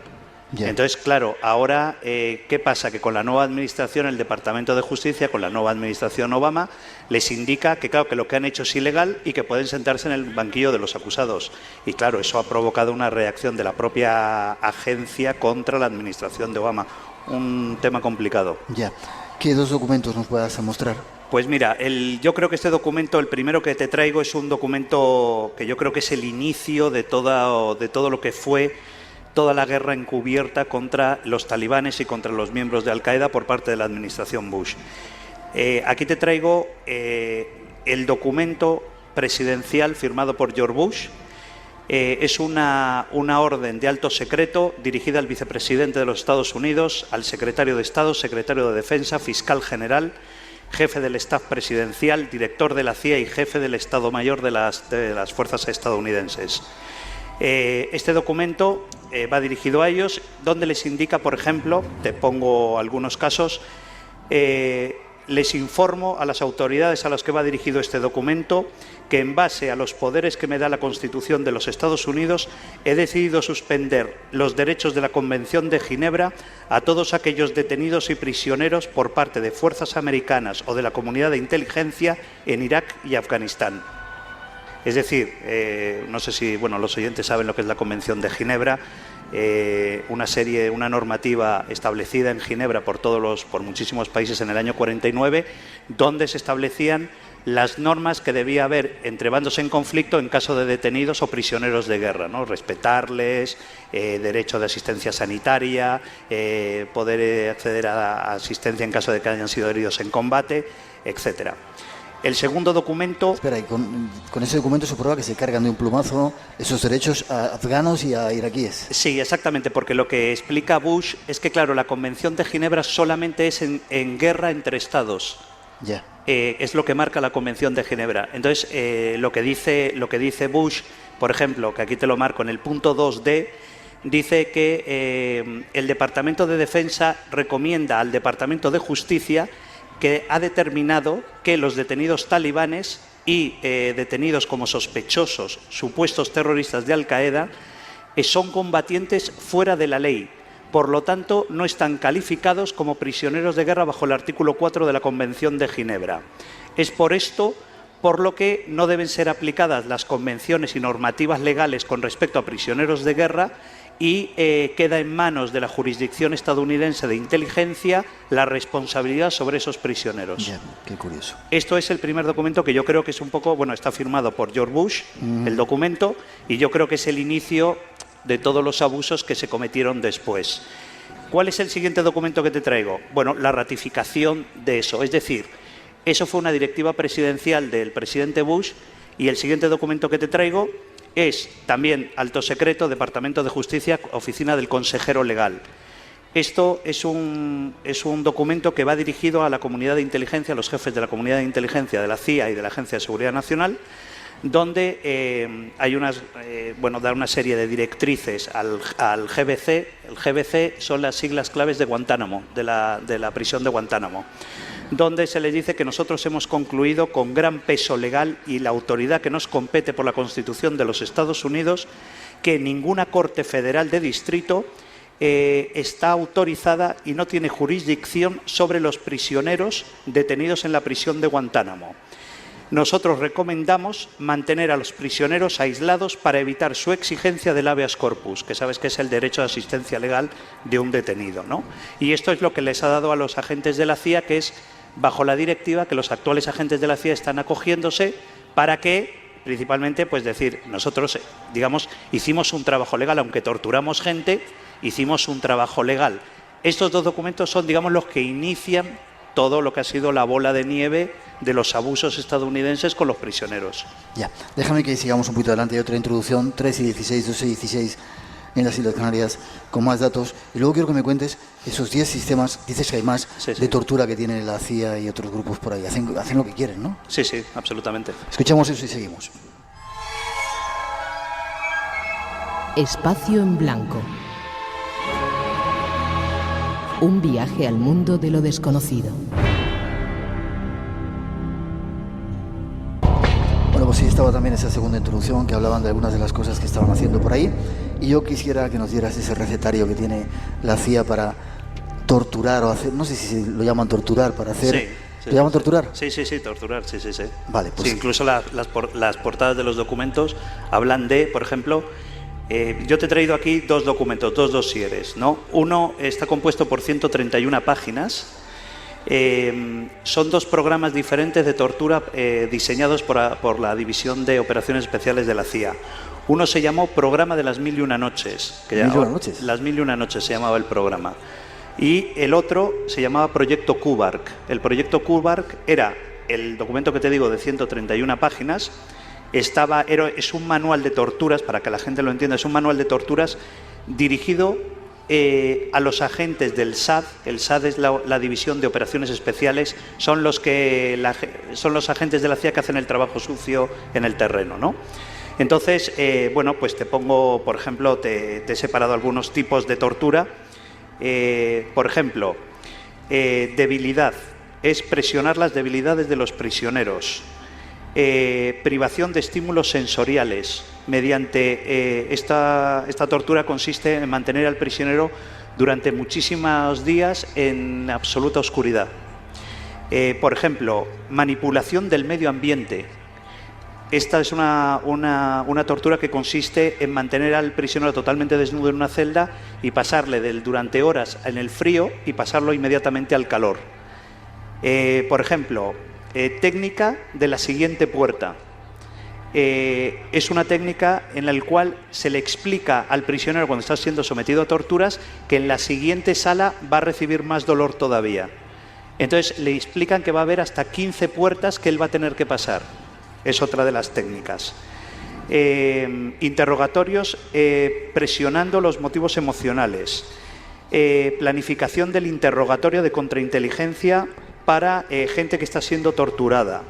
Yeah. Entonces, claro, ahora, ¿qué pasa? Que con la nueva administración, el Departamento de Justicia, con la nueva administración Obama, les indica que, claro, que lo que han hecho es ilegal y que pueden sentarse en el banquillo de los acusados. Y claro, eso ha provocado una reacción de la propia agencia contra la administración de Obama. Un tema complicado. Ya. ¿Qué dos documentos nos puedas mostrar? Pues mira, yo creo que este documento, el primero que te traigo, es un documento que yo creo que es el inicio de todo lo que fue toda la guerra encubierta contra los talibanes y contra los miembros de Al-Qaeda por parte de la administración Bush. Aquí te traigo el documento presidencial firmado por George Bush. Es una orden de alto secreto dirigida al vicepresidente de los Estados Unidos, al secretario de Estado, secretario de Defensa, fiscal general, jefe del staff presidencial, director de la CIA y jefe del Estado Mayor de las fuerzas estadounidenses. Este documento va dirigido a ellos, donde les indica, por ejemplo, te pongo algunos casos, les informo a las autoridades a las que va dirigido este documento que en base a los poderes que me da la Constitución de los Estados Unidos he decidido suspender los derechos de la Convención de Ginebra a todos aquellos detenidos y prisioneros por parte de fuerzas americanas o de la comunidad de inteligencia en Irak y Afganistán. Es decir, no sé si los oyentes saben lo que es la Convención de Ginebra, una normativa establecida en Ginebra por muchísimos países en el año 49, donde se establecían las normas que debía haber entre bandos en conflicto en caso de detenidos o prisioneros de guerra, ¿no? Respetarles, derecho de asistencia sanitaria, poder acceder a asistencia en caso de que hayan sido heridos en combate, etcétera. El segundo documento... Espera, y con ese documento se prueba que se cargan de un plumazo esos derechos a afganos y a iraquíes. Sí, exactamente, porque lo que explica Bush es que, claro, la Convención de Ginebra solamente es en guerra entre estados. Ya. Es lo que marca la Convención de Ginebra. Entonces, lo que dice Bush, por ejemplo, que aquí te lo marco en el punto 2D, dice que el Departamento de Defensa recomienda al Departamento de Justicia que ha determinado que los detenidos talibanes y detenidos como sospechosos, supuestos terroristas de Al-Qaeda, son combatientes fuera de la ley. Por lo tanto, no están calificados como prisioneros de guerra bajo el artículo 4 de la Convención de Ginebra. Es por esto por lo que no deben ser aplicadas las convenciones y normativas legales con respecto a prisioneros de guerra y queda en manos de la jurisdicción estadounidense de inteligencia la responsabilidad sobre esos prisioneros. Bien, qué curioso. Esto es el primer documento que yo creo que es un poco, está firmado por George Bush, el documento, y yo creo que es el inicio de todos los abusos que se cometieron después. ¿Cuál es el siguiente documento que te traigo? La ratificación de eso, es decir, eso fue una directiva presidencial del presidente Bush y el siguiente documento que te traigo es también alto secreto, Departamento de Justicia, Oficina del Consejero Legal. Esto es un documento que va dirigido a la comunidad de inteligencia, a los jefes de la comunidad de inteligencia de la CIA y de la Agencia de Seguridad Nacional, donde da una serie de directrices al GBC. El GBC son las siglas claves de Guantánamo, de la prisión de Guantánamo, donde se les dice que nosotros hemos concluido con gran peso legal y la autoridad que nos compete por la Constitución de los Estados Unidos que ninguna Corte Federal de Distrito está autorizada y no tiene jurisdicción sobre los prisioneros detenidos en la prisión de Guantánamo. Nosotros recomendamos mantener a los prisioneros aislados para evitar su exigencia del habeas corpus, que sabes que es el derecho de asistencia legal de un detenido, ¿no? Y esto es lo que les ha dado a los agentes de la CIA, que es bajo la directiva que los actuales agentes de la CIA están acogiéndose para que principalmente, pues decir, nosotros, digamos, hicimos un trabajo legal, aunque torturamos gente, hicimos un trabajo legal. Estos dos documentos son, digamos, los que inician todo lo que ha sido la bola de nieve de los abusos estadounidenses con los prisioneros. Ya, déjame que sigamos un poquito adelante. Hay otra introducción, 13 y 16, 12 y 16 en las Islas Canarias, con más datos. Y luego quiero que me cuentes esos 10 sistemas, dices que hay más, de tortura que tiene la CIA y otros grupos por ahí. Hacen lo que quieren, ¿no? Sí, sí, absolutamente. Escuchamos eso y seguimos. Espacio en blanco. Un viaje al mundo de lo desconocido. Bueno, pues sí, estaba también esa segunda introducción que hablaban de algunas de las cosas que estaban haciendo por ahí. Y yo quisiera que nos dieras ese recetario que tiene la CIA para torturar o hacer, no sé si lo llaman torturar, para hacer... Sí. ¿Lo llaman torturar? Sí, torturar, sí. Vale, pues... Sí, incluso las portadas de los documentos hablan de, por ejemplo, yo te he traído aquí dos documentos, dos dosieres, ¿no? Uno está compuesto por 131 páginas. Son dos programas diferentes de tortura diseñados por la División de Operaciones Especiales de la CIA. Uno se llamó Programa de las 1001 Noches. Las 1001 Noches se llamaba el programa. Y el otro se llamaba Proyecto Kubark. El Proyecto Kubark era el documento que te digo de 131 páginas. Es un manual de torturas, para que la gente lo entienda, es un manual de torturas dirigido a los agentes del SAD. El SAD es la División de Operaciones Especiales, son los agentes de la CIA que hacen el trabajo sucio en el terreno, ¿no? Entonces, bueno, pues te pongo, por ejemplo, te he separado algunos tipos de tortura. Por ejemplo, debilidad, es presionar las debilidades de los prisioneros. Privación de estímulos sensoriales. Mediante esta tortura consiste en mantener al prisionero durante muchísimos días en absoluta oscuridad. Por ejemplo, manipulación del medio ambiente. Esta es una tortura que consiste en mantener al prisionero totalmente desnudo en una celda y pasarle durante horas en el frío y pasarlo inmediatamente al calor. Por ejemplo, técnica de la siguiente puerta. Es una técnica en la cual se le explica al prisionero, cuando está siendo sometido a torturas, que en la siguiente sala va a recibir más dolor todavía. Entonces le explican que va a haber hasta 15 puertas que él va a tener que pasar. Es otra de las técnicas. Interrogatorios presionando los motivos emocionales. Planificación del interrogatorio de contrainteligencia para gente que está siendo torturada.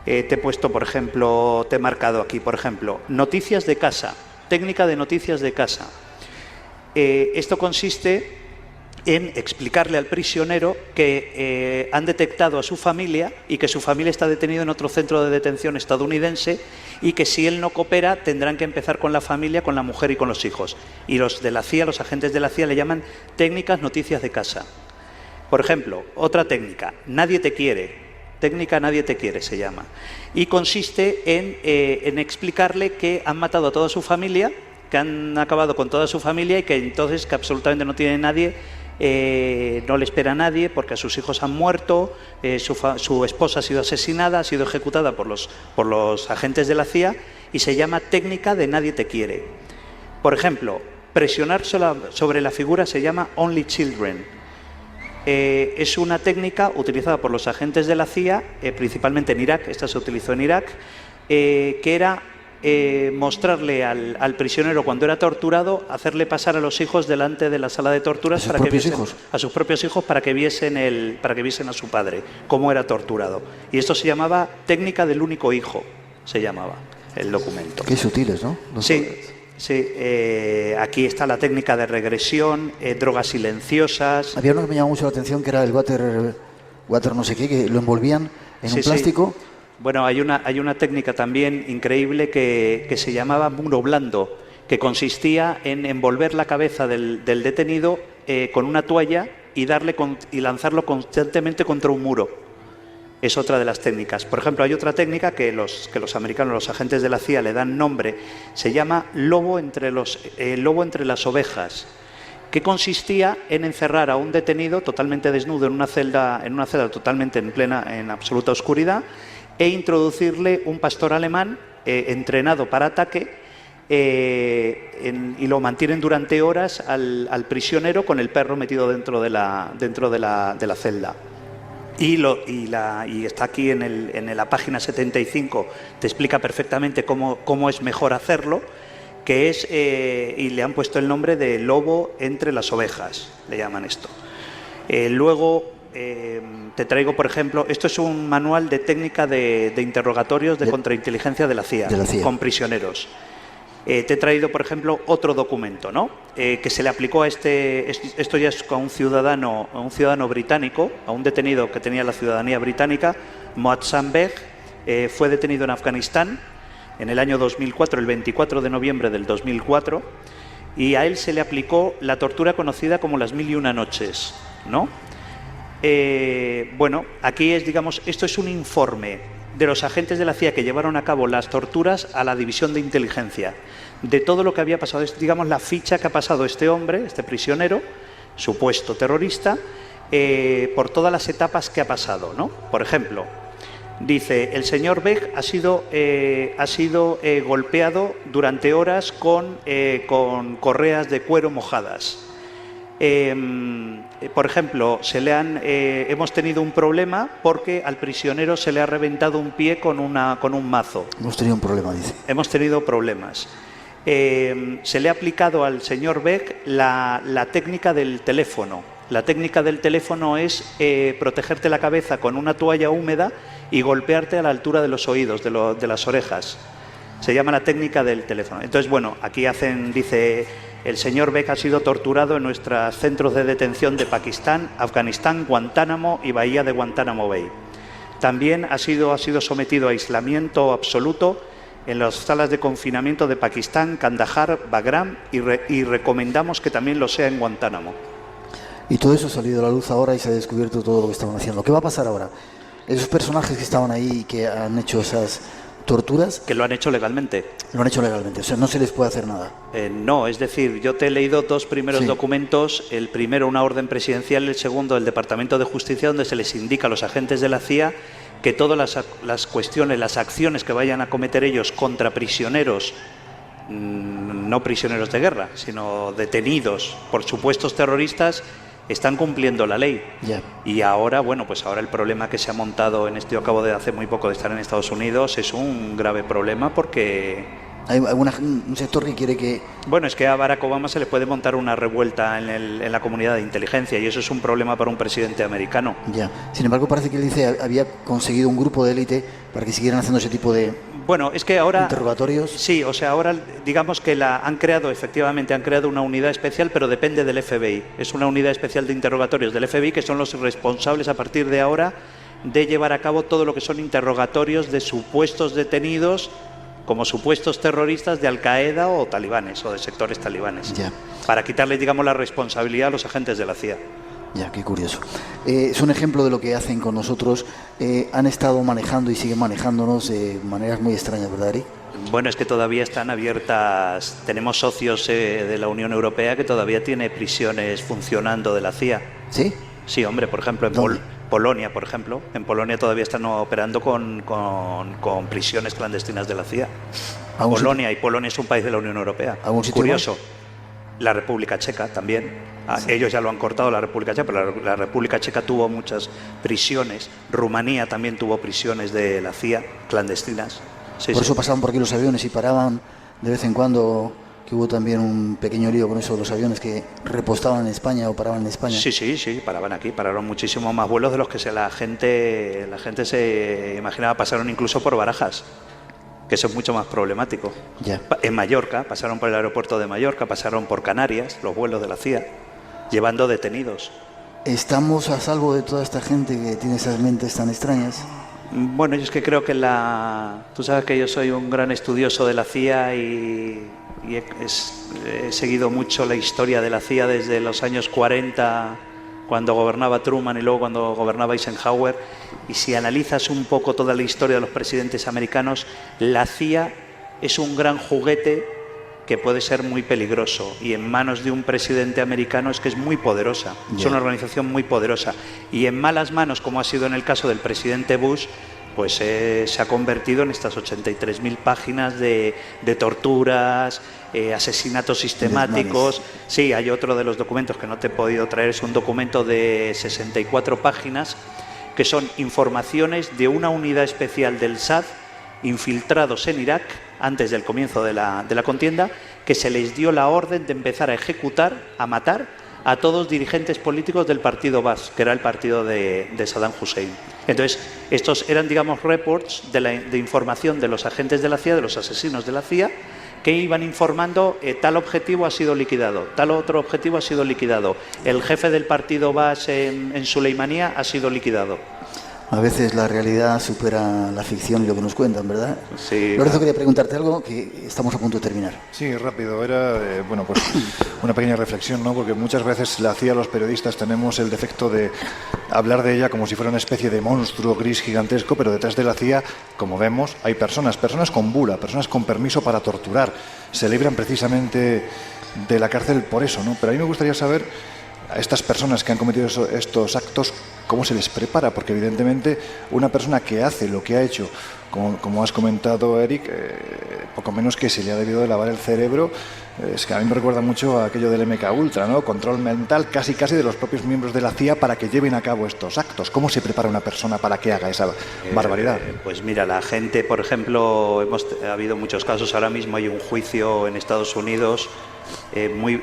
Te he puesto, por ejemplo, te he marcado aquí, por ejemplo, noticias de casa, técnica de noticias de casa. Esto consiste en explicarle al prisionero que han detectado a su familia y que su familia está detenida en otro centro de detención estadounidense y que si él no coopera tendrán que empezar con la familia, con la mujer y con los hijos. Y los de la CIA, los agentes de la CIA le llaman técnicas noticias de casa. Por ejemplo, otra técnica, nadie te quiere. Técnica nadie te quiere se llama. Y consiste en explicarle que han matado a toda su familia, que han acabado con toda su familia y que entonces que absolutamente no tiene nadie, no le espera a nadie porque a sus hijos han muerto, su esposa ha sido asesinada, ha sido ejecutada por los agentes de la CIA y se llama técnica de nadie te quiere. Por ejemplo, presionar sobre la figura se llama Only Children. Es una técnica utilizada por los agentes de la CIA, principalmente en Irak, esta se utilizó en Irak, que era mostrarle al prisionero cuando era torturado, hacerle pasar a los hijos delante de la sala de torturas para que viesen a sus propios hijos para que viesen a su padre cómo era torturado. Y esto se llamaba técnica del único hijo, se llamaba el documento. Qué sutiles, ¿no? Sí, aquí está la técnica de regresión, drogas silenciosas. Había uno que me llamó mucho la atención que era el water no sé qué, que lo envolvían en un plástico. Sí. Bueno, hay una técnica también increíble que se llamaba muro blando, que consistía en envolver la cabeza del detenido con una toalla y lanzarlo constantemente contra un muro. Es otra de las técnicas. Por ejemplo, hay otra técnica que los americanos, los agentes de la CIA le dan nombre, se llama lobo entre las ovejas, que consistía en encerrar a un detenido totalmente desnudo en una celda totalmente en absoluta oscuridad e introducirle un pastor alemán entrenado para ataque y lo mantienen durante horas al prisionero con el perro metido dentro de la celda. Y está aquí en la página 75, te explica perfectamente cómo es mejor hacerlo, que es, y le han puesto el nombre de lobo entre las ovejas, le llaman esto. Luego te traigo, por ejemplo, esto es un manual de técnica de interrogatorios de contrainteligencia de la CIA, con prisioneros. Te he traído, por ejemplo, otro documento, ¿no? Que se le aplicó a esto ya es a un ciudadano británico, a un detenido que tenía la ciudadanía británica, Mohsen Beg, fue detenido en Afganistán en el año 2004, el 24 de noviembre del 2004, y a él se le aplicó la tortura conocida como las 1001 noches, ¿no? Bueno, aquí es, digamos, esto es un informe de los agentes de la CIA que llevaron a cabo las torturas a la división de inteligencia, de todo lo que había pasado, es, digamos, la ficha que ha pasado este hombre, este prisionero, supuesto terrorista, por todas las etapas que ha pasado, ¿no? Por ejemplo, dice, el señor Beg ha sido golpeado durante horas con correas de cuero mojadas. Por ejemplo, hemos tenido un problema porque al prisionero se le ha reventado un pie con un mazo. Hemos tenido un problema, dice. Hemos tenido problemas. Se le ha aplicado al señor Beg la técnica del teléfono. La técnica del teléfono es protegerte la cabeza con una toalla húmeda y golpearte a la altura de los oídos, de las orejas. Se llama la técnica del teléfono. Entonces, bueno, aquí dice, el señor Beg ha sido torturado en nuestros centros de detención de Pakistán, Afganistán, Guantánamo y Bahía de Guantánamo Bay. También ha sido sometido a aislamiento absoluto en las salas de confinamiento de Pakistán, Kandahar, Bagram y recomendamos que también lo sea en Guantánamo. Y todo eso ha salido a la luz ahora y se ha descubierto todo lo que estaban haciendo. ¿Qué va a pasar ahora? Esos personajes que estaban ahí y que han hecho esas torturas... Que lo han hecho legalmente. Lo han hecho legalmente, o sea, no se les puede hacer nada. No, es decir, yo te he leído dos primeros documentos, el primero una orden presidencial, el segundo el Departamento de Justicia, donde se les indica a los agentes de la CIA que todas las cuestiones, las acciones que vayan a cometer ellos contra prisioneros, no prisioneros de guerra, sino detenidos por supuestos terroristas, están cumpliendo la ley. Y ahora, bueno, pues ahora el problema que se ha montado en yo acabo de hace muy poco de estar en Estados Unidos, es un grave problema porque... Hay un sector que quiere que... Bueno, es que a Barack Obama se le puede montar una revuelta en la comunidad de inteligencia y eso es un problema para un presidente americano. Ya. Sin embargo, parece que él dice había conseguido un grupo de élite para que siguieran haciendo ese tipo de... Bueno, es que ahora... interrogatorios. Sí, o sea, ahora digamos que han creado una unidad especial, pero depende del FBI. Es una unidad especial de interrogatorios del FBI que son los responsables a partir de ahora de llevar a cabo todo lo que son interrogatorios de supuestos detenidos como supuestos terroristas de Al-Qaeda o talibanes o de sectores talibanes. Para quitarle, digamos, la responsabilidad a los agentes de la CIA. Ya, qué curioso. Es un ejemplo de lo que hacen con nosotros. Han estado manejando y siguen manejándonos de maneras muy extrañas, ¿verdad, Ari? Bueno, es que todavía están abiertas. Tenemos socios de la Unión Europea que todavía tiene prisiones funcionando de la CIA. ¿Sí? Sí, hombre, por ejemplo, Polonia, por ejemplo. En Polonia todavía están operando con prisiones clandestinas de la CIA. Polonia, y Polonia es un país de la Unión Europea. Curioso. Más? La República Checa también. Ellos ya lo han cortado, la República Checa, pero la República Checa tuvo muchas prisiones. Rumanía también tuvo prisiones de la CIA clandestinas. Por eso pasaban por aquí los aviones y paraban de vez en cuando, que hubo también un pequeño lío con eso de los aviones que repostaban en España o paraban en España. Sí, paraban aquí, pararon muchísimo más vuelos de los que la gente se imaginaba. Pasaron incluso por Barajas, que eso es mucho más problemático. En Mallorca, pasaron por el aeropuerto de Mallorca, pasaron por Canarias, los vuelos de la CIA, llevando detenidos. ¿Estamos a salvo de toda esta gente que tiene esas mentes tan extrañas? Bueno, yo es que creo que tú sabes que yo soy un gran estudioso de la CIA y he seguido mucho la historia de la CIA desde los años 40, cuando gobernaba Truman y luego cuando gobernaba Eisenhower. Y si analizas un poco toda la historia de los presidentes americanos, la CIA es un gran juguete que puede ser muy peligroso, y en manos de un presidente americano es que es muy poderosa, es una organización muy poderosa, y en malas manos, como ha sido en el caso del presidente Bush, pues se ha convertido en estas 83.000 páginas de torturas, asesinatos sistemáticos. Sí, hay otro de los documentos que no te he podido traer, es un documento de 64 páginas que son informaciones de una unidad especial del SAD infiltrados en Irak antes del comienzo de la contienda, que se les dio la orden de empezar a ejecutar, a matar a todos dirigentes políticos del partido Baas, que era el partido de Saddam Hussein. Entonces, estos eran, digamos, reports de información de los agentes de la CIA, de los asesinos de la CIA, que iban informando tal objetivo ha sido liquidado, tal otro objetivo ha sido liquidado, el jefe del partido Baas en Suleimanía ha sido liquidado. A veces la realidad supera la ficción y lo que nos cuentan, ¿verdad? Sí. Lorenzo, quería preguntarte algo, que estamos a punto de terminar. Sí, rápido. Era, bueno, pues una pequeña reflexión, ¿no? Porque muchas veces la CIA, los periodistas, tenemos el defecto de hablar de ella como si fuera una especie de monstruo gris gigantesco, pero detrás de la CIA, como vemos, hay personas con bula, personas con permiso para torturar. Se libran precisamente de la cárcel por eso, ¿no? Pero a mí me gustaría saber, a estas personas que han cometido estos actos, ¿cómo se les prepara? Porque evidentemente una persona que hace lo que ha hecho, como has comentado, Eric, poco menos que se le ha debido de lavar el cerebro. Es que a mí me recuerda mucho a aquello del MK Ultra, ¿no? Control mental casi de los propios miembros de la CIA para que lleven a cabo estos actos. ¿Cómo se prepara una persona para que haga esa barbaridad? Pues mira, la gente, por ejemplo, ha habido muchos casos. Ahora mismo hay un juicio en Estados Unidos,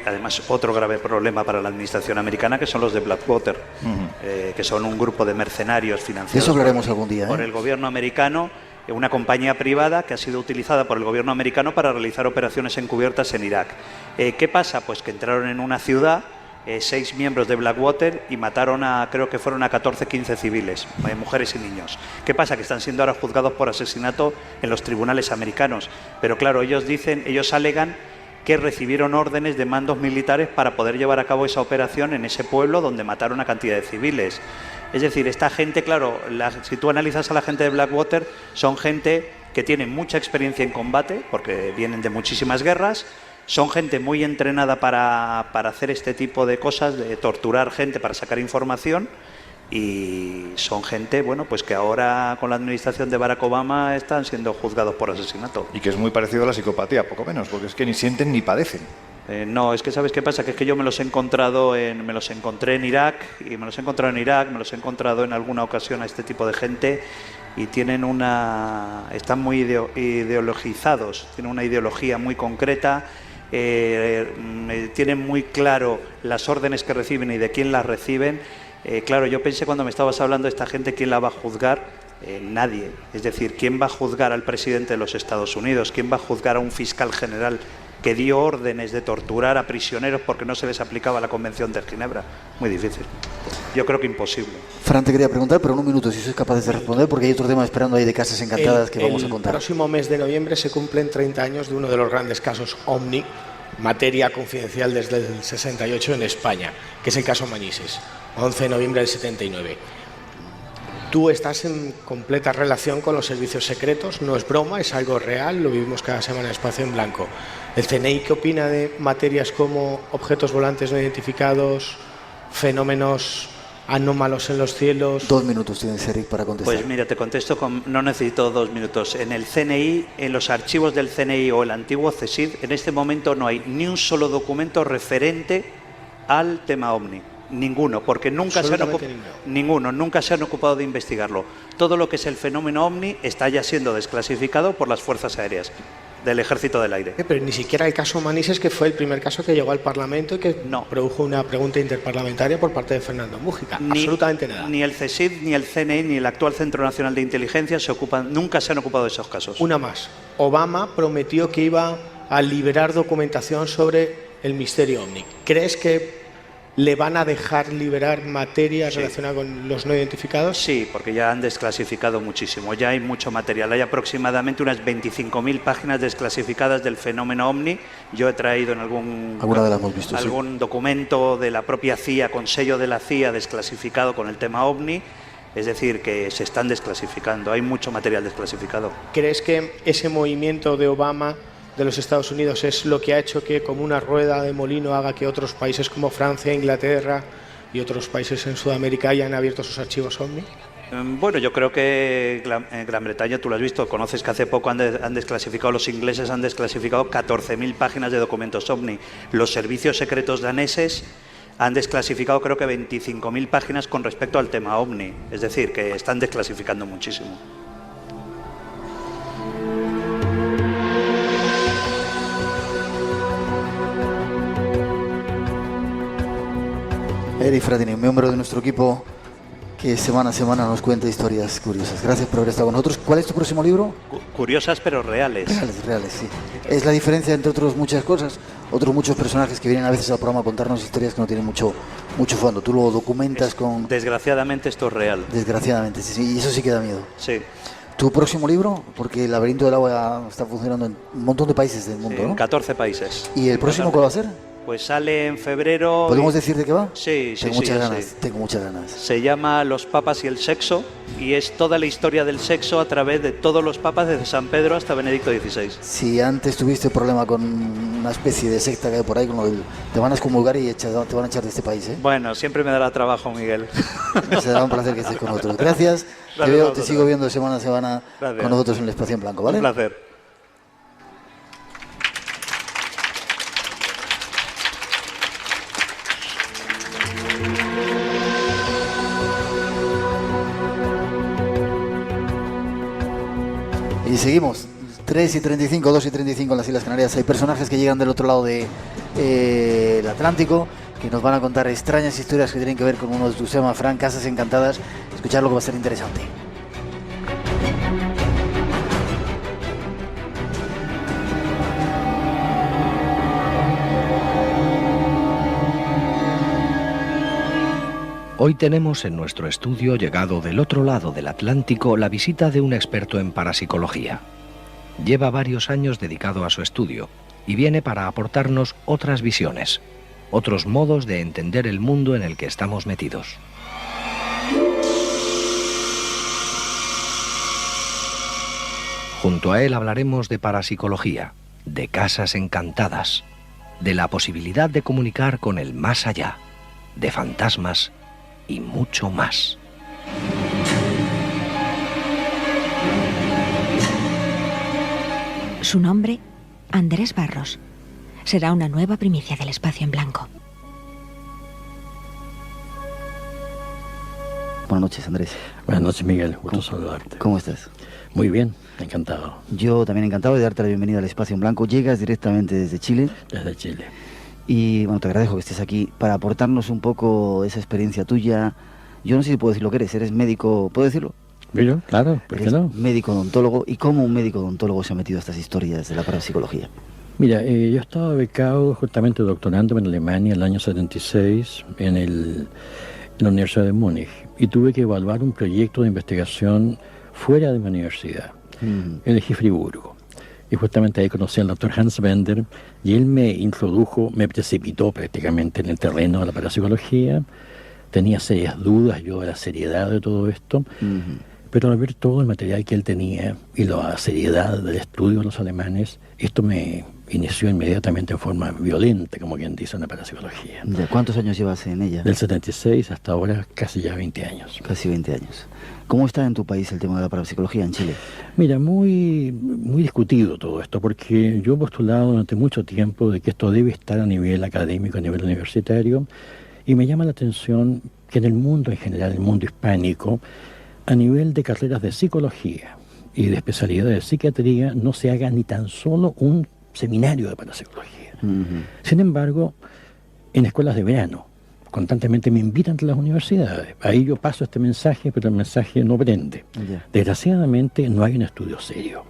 además otro grave problema para la administración americana, que son los de Blackwater, que son un grupo de mercenarios financiados por el gobierno americano, una compañía privada que ha sido utilizada por el gobierno americano para realizar operaciones encubiertas en Irak. ¿Qué pasa? Pues que entraron en una ciudad 6 miembros de Blackwater y mataron creo que fueron a 14-15 civiles, mujeres y niños. ¿Qué pasa? Que están siendo ahora juzgados por asesinato en los tribunales americanos. Pero claro, ellos alegan que recibieron órdenes de mandos militares para poder llevar a cabo esa operación en ese pueblo donde mataron a cantidad de civiles. Es decir, esta gente, claro, si tú analizas a la gente de Blackwater, son gente que tiene mucha experiencia en combate, porque vienen de muchísimas guerras, son gente muy entrenada para hacer este tipo de cosas, de torturar gente para sacar información, y son gente, bueno, pues que ahora con la administración de Barack Obama están siendo juzgados por asesinato. Y que es muy parecido a la psicopatía, poco menos, porque es que ni sienten ni padecen. No, es que ¿sabes qué pasa? Que es que yo me los encontré en Irak, y me los he encontrado en alguna ocasión a este tipo de gente, y están muy ideologizados, tienen una ideología muy concreta, tienen muy claro las órdenes que reciben y de quién las reciben. Claro, yo pensé cuando me estabas hablando de esta gente, ¿quién la va a juzgar? Nadie. Es decir, ¿quién va a juzgar al presidente de los Estados Unidos? ¿Quién va a juzgar a un fiscal general que dio órdenes de torturar a prisioneros porque no se les aplicaba la Convención de Ginebra? Muy difícil. Yo creo que imposible. Fran, te quería preguntar, pero en un minuto, si sois capaces de responder, porque hay otro tema esperando ahí de Casas Encantadas que vamos a contar. El próximo mes de noviembre se cumplen 30 años de uno de los grandes casos Omni, materia confidencial desde el 68 en España, que es el caso Manises, 11 de noviembre del 79. Tú estás en completa relación con los servicios secretos, no es broma, es algo real, lo vivimos cada semana en Espacio en Blanco. ¿El CNI qué opina de materias como objetos volantes no identificados, fenómenos anómalos en los cielos? 2 minutos tienes, Eric, para contestar. Pues mira, te contesto no necesito 2 minutos. En el CNI, en los archivos del CNI o el antiguo CSID, en este momento no hay ni un solo documento referente al tema OVNI. Ninguno, porque nunca se han ocupado de investigarlo. Todo lo que es el fenómeno OVNI está ya siendo desclasificado por las fuerzas aéreas del Ejército del Aire. Pero ni siquiera el caso Manises, que fue el primer caso que llegó al Parlamento y que produjo una pregunta interparlamentaria por parte de Fernando Mújica. Absolutamente nada. Ni el CSID, ni el CNI, ni el actual Centro Nacional de Inteligencia nunca se han ocupado de esos casos. Una más. Obama prometió que iba a liberar documentación sobre el misterio OVNI. ¿Crees que le van a dejar liberar materia relacionada con los no identificados? Sí, porque ya han desclasificado muchísimo, ya hay mucho material. Hay aproximadamente unas 25.000 páginas desclasificadas del fenómeno OVNI. Yo he traído en algún documento de la propia CIA, con sello de la CIA, desclasificado con el tema OVNI. Es decir, que se están desclasificando, hay mucho material desclasificado. ¿Crees que ese movimiento de Obama, de los Estados Unidos, es lo que ha hecho que, como una rueda de molino, haga que otros países como Francia, Inglaterra y otros países en Sudamérica hayan abierto sus archivos OVNI? Bueno, yo creo que en Gran Bretaña, tú lo has visto, conoces que hace poco han desclasificado, los ingleses han desclasificado 14.000 páginas de documentos OVNI. Los servicios secretos daneses han desclasificado creo que 25.000 páginas con respecto al tema OVNI. Es decir, que están desclasificando muchísimo. Eric Fratini, miembro de nuestro equipo, que semana a semana nos cuenta historias curiosas. Gracias por haber estado con nosotros. ¿Cuál es tu próximo libro? Curiosas pero reales. Reales, sí. Es la diferencia entre otros muchas cosas, otros muchos personajes que vienen a veces al programa a contarnos historias que no tienen mucho fondo. Tú lo documentas con... Desgraciadamente esto es real. Desgraciadamente, sí, y eso sí que da miedo. Sí. ¿Tu próximo libro? Porque El laberinto del agua está funcionando en un montón de países del mundo, Sí, ¿no? en 14 países. ¿Y el próximo cuál va a ser? Pues sale en febrero. ¿Podemos decir de qué va? Sí, Tengo muchas ganas. Se llama Los papas y el sexo y es toda la historia del sexo a través de todos los papas desde San Pedro hasta Benedicto XVI. Si antes tuviste problema con una especie de secta que hay por ahí, con lo del, te van a excomulgar y te van a echar de este país, ¿eh? Bueno, siempre me dará trabajo, Miguel. Será un placer que estés con nosotros. Gracias. Te sigo viendo semana a semana con nosotros en el Espacio en Blanco, ¿vale? Un placer. Y seguimos, 3:35, 2:35 en las Islas Canarias. Hay personajes que llegan del otro lado del Atlántico, que nos van a contar extrañas historias que tienen que ver con uno de tus temas, Fran, Casas Encantadas. Escucharlo que va a ser interesante. Hoy tenemos en nuestro estudio, llegado del otro lado del Atlántico, la visita de un experto en parapsicología. Lleva varios años dedicado a su estudio y viene para aportarnos otras visiones, otros modos de entender el mundo en el que estamos metidos. Junto a él hablaremos de parapsicología, de casas encantadas, de la posibilidad de comunicar con el más allá, de fantasmas y mucho más. Su nombre, Andrés Barros. Será una nueva primicia del Espacio en Blanco. Buenas noches, Andrés. Buenas noches, Miguel. Gusto saludarte. ¿Cómo estás? Muy bien, encantado. Yo también encantado de darte la bienvenida al Espacio en Blanco. Llegas directamente desde Chile. Desde Chile. Y bueno, te agradezco que estés aquí para aportarnos un poco esa experiencia tuya. Yo no sé si puedo decir lo que eres médico, ¿puedo decirlo? Yo, claro, ¿por qué no? Médico odontólogo. ¿Y cómo un médico odontólogo se ha metido a estas historias de la parapsicología? Mira, yo estaba becado justamente doctorando en Alemania en el año 76 en la Universidad de Múnich y tuve que evaluar un proyecto de investigación fuera de mi universidad. Elegí Friburgo. Y justamente ahí conocí al doctor Hans Bender y él me introdujo, me precipitó prácticamente en el terreno de la parapsicología. Tenía serias dudas yo de la seriedad de todo esto, pero al ver todo el material que él tenía y la seriedad del estudio de los alemanes, esto me inició inmediatamente en forma violenta, como quien dice, en la parapsicología. ¿De cuántos años llevas en ella? Del 76 hasta ahora, casi ya 20 años. Casi 20 años. ¿Cómo está en tu país el tema de la parapsicología en Chile? Mira, muy discutido todo esto, porque yo he postulado durante mucho tiempo de que esto debe estar a nivel académico, a nivel universitario, y me llama la atención que en el mundo en general, el mundo hispánico, a nivel de carreras de psicología y de especialidad de psiquiatría, no se haga ni tan solo un seminario de parapsicología. Sin embargo, en escuelas de verano, constantemente me invitan a las universidades. Ahí yo paso este mensaje, pero el mensaje no prende. Desgraciadamente no hay un estudio serio.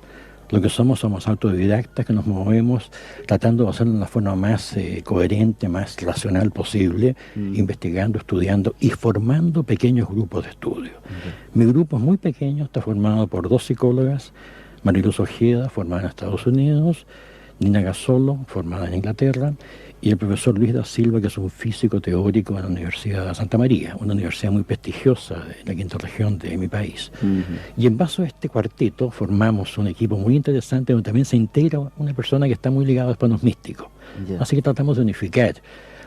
Lo que somos autodidactas que nos movemos tratando de hacerlo de la forma más coherente, más racional posible, investigando, estudiando y formando pequeños grupos de estudio. Mi grupo es muy pequeño, está formado por 2 psicólogas, Mariluz Ojeda, formada en Estados Unidos, Nina Gasolo, formada en Inglaterra, y el profesor Luis da Silva, que es un físico teórico de la Universidad de Santa María, una universidad muy prestigiosa de la quinta región de mi país. Y en base a este cuarteto formamos un equipo muy interesante donde también se integra una persona que está muy ligada después a los místicos. Así que tratamos de unificar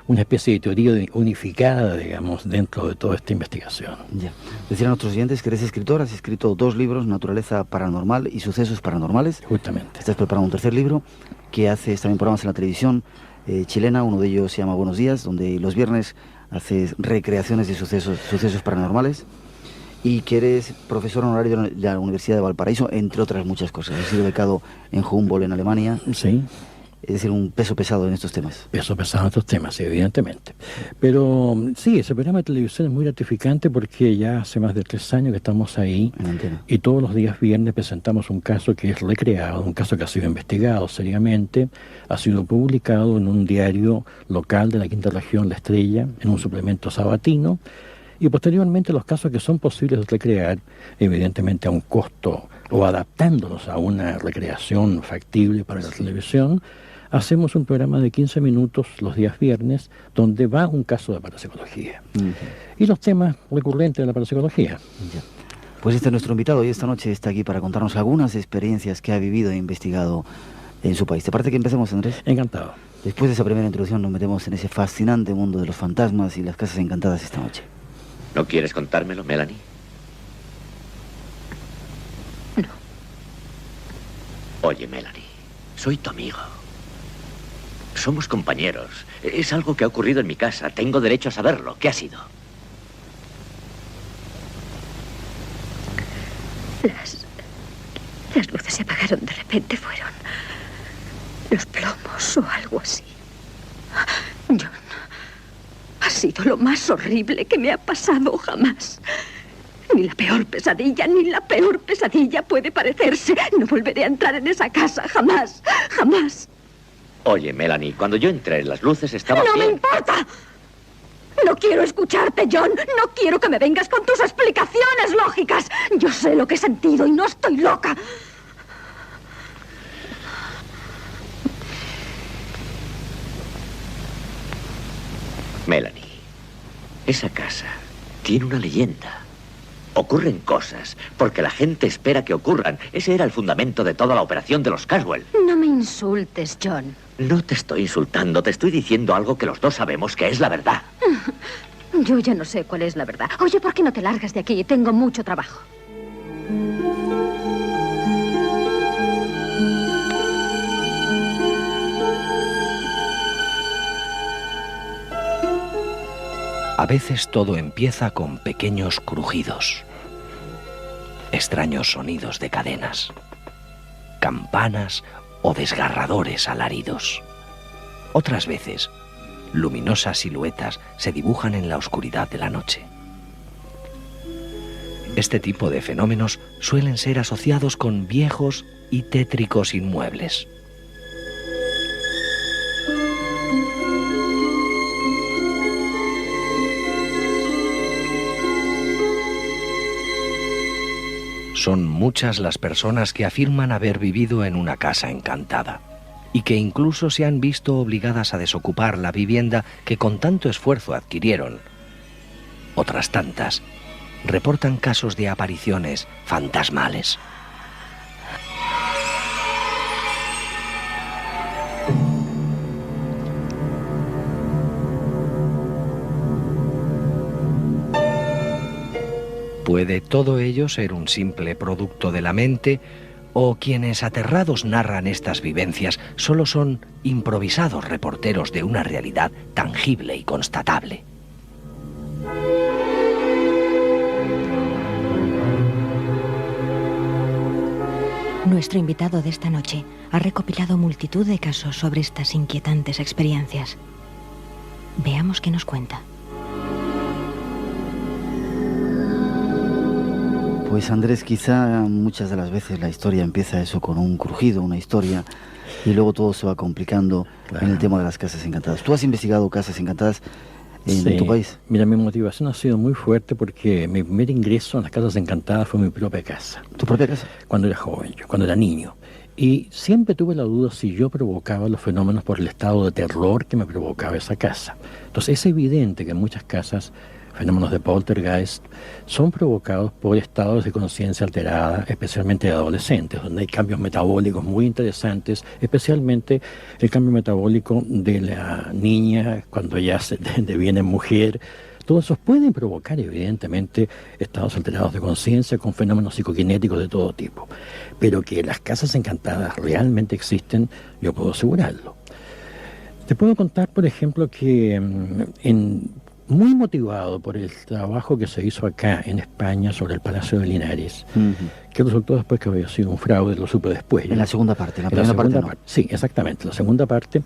una especie de teoría unificada, digamos, dentro de toda esta investigación. Ya. Decían nuestros oyentes que eres escritor, has escrito 2 libros, Naturaleza Paranormal y Sucesos Paranormales. Justamente. Estás preparando un 3er libro, que haces también programas en la televisión chilena, uno de ellos se llama Buenos Días, donde los viernes haces recreaciones de sucesos paranormales, y que eres profesor honorario de la Universidad de Valparaíso, entre otras muchas cosas. Has sido becado en Humboldt, en Alemania. Sí. Es decir, un peso pesado en estos temas. Peso pesado en estos temas, sí, evidentemente. Pero sí, ese programa de televisión es muy gratificante porque ya hace más de 3 años que estamos ahí y todos los días viernes presentamos un caso que es recreado, un caso que ha sido investigado seriamente, ha sido publicado en un diario local de la quinta región, La Estrella, en un suplemento sabatino, y posteriormente los casos que son posibles de recrear, evidentemente a un costo o adaptándolos a una recreación factible para la televisión, hacemos un programa de 15 minutos los días viernes donde va un caso de parapsicología. Y los temas recurrentes de la parapsicología. Pues este es nuestro invitado y esta noche está aquí para contarnos algunas experiencias que ha vivido e investigado en su país. ¿Te parece que empecemos, Andrés? Encantado. Después de esa primera introducción nos metemos en ese fascinante mundo de los fantasmas y las casas encantadas esta noche. ¿No quieres contármelo, Melanie? No. Oye, Melanie, soy tu amigo. Somos compañeros. Es algo que ha ocurrido en mi casa. Tengo derecho a saberlo. ¿Qué ha sido? Las luces se apagaron de repente. Fueron los plomos o algo así. John, ha sido lo más horrible que me ha pasado jamás. Ni la peor pesadilla puede parecerse. No volveré a entrar en esa casa, jamás, jamás. Oye, Melanie, cuando yo entré, las luces estaban ¡No bien. me importa! No quiero escucharte, John. No quiero que me vengas con tus explicaciones lógicas. Yo sé lo que he sentido y no estoy loca. Melanie, esa casa tiene una leyenda. Ocurren cosas porque la gente espera que ocurran. Ese era el fundamento de toda la operación de los Caswell. No me insultes, John. No te estoy insultando, te estoy diciendo algo que los dos sabemos que es la verdad. Yo ya no sé cuál es la verdad. Oye, ¿por qué no te largas de aquí? Tengo mucho trabajo. A veces todo empieza con pequeños crujidos, extraños sonidos de cadenas, campanas o desgarradores alaridos. Otras veces, luminosas siluetas se dibujan en la oscuridad de la noche. Este tipo de fenómenos suelen ser asociados con viejos y tétricos inmuebles. Son muchas las personas que afirman haber vivido en una casa encantada y que incluso se han visto obligadas a desocupar la vivienda que con tanto esfuerzo adquirieron. Otras tantas reportan casos de apariciones fantasmales. ¿Puede todo ello ser un simple producto de la mente o quienes aterrados narran estas vivencias solo son improvisados reporteros de una realidad tangible y constatable? Nuestro invitado de esta noche ha recopilado multitud de casos sobre estas inquietantes experiencias. Veamos qué nos cuenta. Pues Andrés, quizá muchas de las veces la historia empieza eso con un crujido, una historia, y luego todo se va complicando en el tema de las casas encantadas. ¿Tú has investigado casas encantadas en tu país? Mira, mi motivación ha sido muy fuerte porque mi primer ingreso en las casas encantadas fue mi propia casa. ¿Tu propia casa? Cuando era joven, cuando era niño. Y siempre tuve la duda si yo provocaba los fenómenos por el estado de terror que me provocaba esa casa. Entonces es evidente que en muchas casas fenómenos de poltergeist, son provocados por estados de conciencia alterada, especialmente de adolescentes, donde hay cambios metabólicos muy interesantes, especialmente el cambio metabólico de la niña cuando ya se deviene mujer. Todos esos pueden provocar, evidentemente, estados alterados de conciencia con fenómenos psicoquinéticos de todo tipo. Pero que las casas encantadas realmente existen, yo puedo asegurarlo. Te puedo contar, por ejemplo, que muy motivado por el trabajo que se hizo acá en España sobre el Palacio de Linares, que resultó después que había sido un fraude, lo supe después. En la segunda parte, en la primera parte no. Sí, exactamente. La segunda parte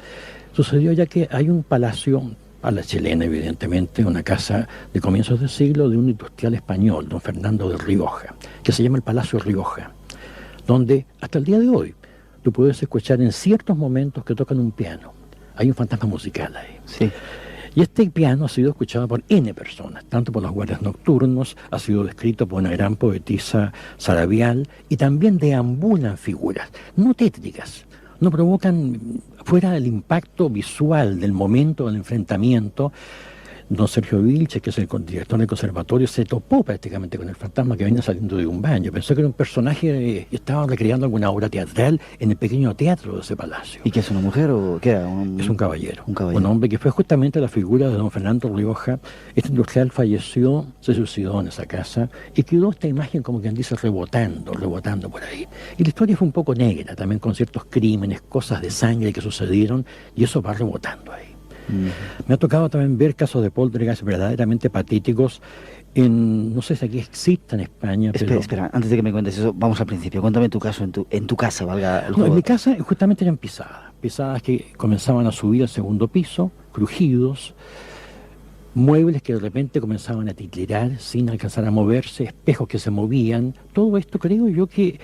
sucedió ya que hay un palacio, a la chilena evidentemente, una casa de comienzos de siglo de un industrial español, don Fernando de Rioja, que se llama el Palacio Rioja, donde hasta el día de hoy tú puedes escuchar en ciertos momentos que tocan un piano. Hay un fantasma musical ahí. Sí. Y este piano ha sido escuchado por N personas, tanto por los guardias nocturnos, ha sido descrito por una gran poetisa Sarabial, y también deambulan figuras, no tétricas, no provocan, fuera del impacto visual del momento del enfrentamiento. Don Sergio Vilches, que es el director del conservatorio, se topó prácticamente con el fantasma que venía saliendo de un baño. Pensó que era un personaje que estaba recreando alguna obra teatral en el pequeño teatro de ese palacio. ¿Y qué es, una mujer o qué era? Es un caballero. Un caballero. Un hombre que fue justamente la figura de don Fernando Rioja. Este industrial falleció, se suicidó en esa casa y quedó esta imagen, como quien dice, rebotando por ahí. Y la historia fue un poco negra, también con ciertos crímenes, cosas de sangre que sucedieron, y eso va rebotando ahí. Me ha tocado también ver casos de poltergeist verdaderamente patéticos no sé si aquí existe en España, pero... Espera, antes de que me cuentes eso, vamos al principio. Cuéntame tu caso en tu casa, valga el juego. En mi casa justamente eran pisadas que comenzaban a subir al segundo piso, crujidos, muebles que de repente comenzaban a titilar sin alcanzar a moverse, espejos que se movían. Todo esto creo yo que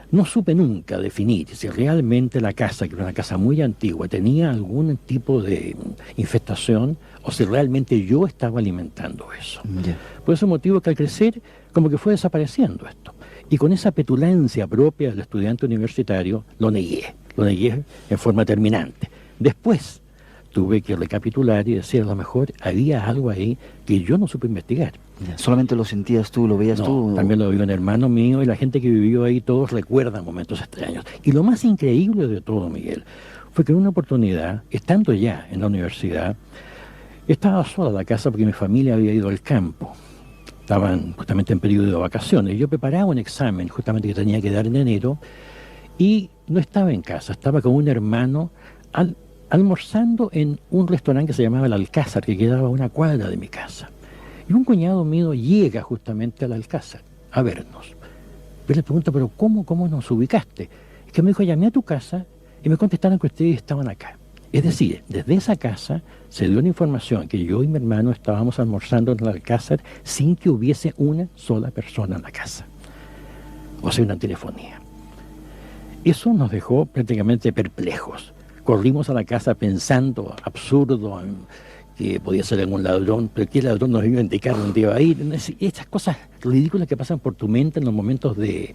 no supe nunca definir si realmente la casa, que era una casa muy antigua, tenía algún tipo de infestación o si realmente yo estaba alimentando eso. Por ese motivo que al crecer como que fue desapareciendo esto. Y con esa petulancia propia del estudiante universitario lo negué en forma terminante. Después tuve que recapitular y decir, a lo mejor había algo ahí que yo no supe investigar. ¿Solamente lo sentías tú, lo veías tú? También lo vio un hermano mío y la gente que vivió ahí, todos recuerdan momentos extraños. Y lo más increíble de todo, Miguel, fue que en una oportunidad, estando ya en la universidad, estaba sola la casa porque mi familia había ido al campo. Estaban justamente en periodo de vacaciones. Yo preparaba un examen justamente que tenía que dar en enero y no estaba en casa, estaba con un hermano almorzando en un restaurante que se llamaba El Alcázar, que quedaba a una cuadra de mi casa. Y un cuñado mío llega justamente al Alcázar a vernos. Yo le pregunto, pero ¿cómo nos ubicaste? Es que me dijo, llamé a tu casa y me contestaron que ustedes estaban acá. Es decir, desde esa casa se dio la información que yo y mi hermano estábamos almorzando en el Alcázar sin que hubiese una sola persona en la casa. O sea, una telefonía. Eso nos dejó prácticamente perplejos. Corrimos a la casa pensando, absurdo, que podía ser algún ladrón, pero ¿qué ladrón nos iba a indicar dónde iba a ir? Estas cosas ridículas que pasan por tu mente en los momentos de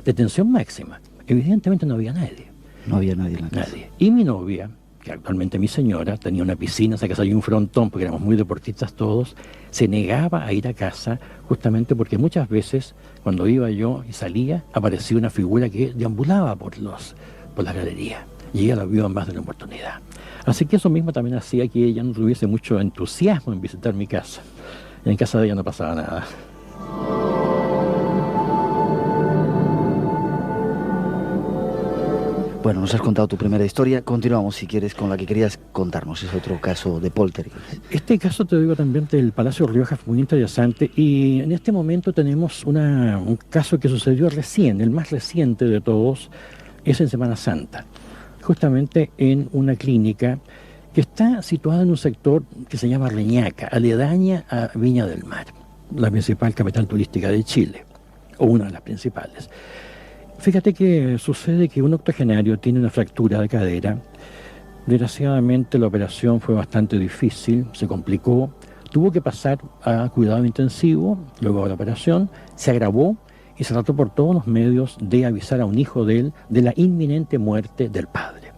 tensión máxima. Evidentemente no había nadie. No había nadie en la casa. Y mi novia, que actualmente mi señora, tenía una piscina, o sea que salió un frontón, porque éramos muy deportistas todos, se negaba a ir a casa justamente porque muchas veces, cuando iba yo y salía, aparecía una figura que deambulaba por la galería. Y ella la vio en más de una oportunidad. Así que eso mismo también hacía que ella no tuviese mucho entusiasmo en visitar mi casa. En casa de ella no pasaba nada. Bueno, nos has contado tu primera historia. Continuamos, si quieres, con la que querías contarnos. Es otro caso de poltergeist. Este caso, te digo también, del Palacio Rioja, es muy interesante. Y en este momento tenemos un caso que sucedió recién, el más reciente de todos, es en Semana Santa. Justamente en una clínica que está situada en un sector que se llama Reñaca, aledaña a Viña del Mar, la principal capital turística de Chile, o una de las principales. Fíjate que sucede que un octogenario tiene una fractura de cadera. Desgraciadamente la operación fue bastante difícil, se complicó, tuvo que pasar a cuidado intensivo, luego de la operación, se agravó y se trató por todos los medios de avisar a un hijo de él de la inminente muerte del padre.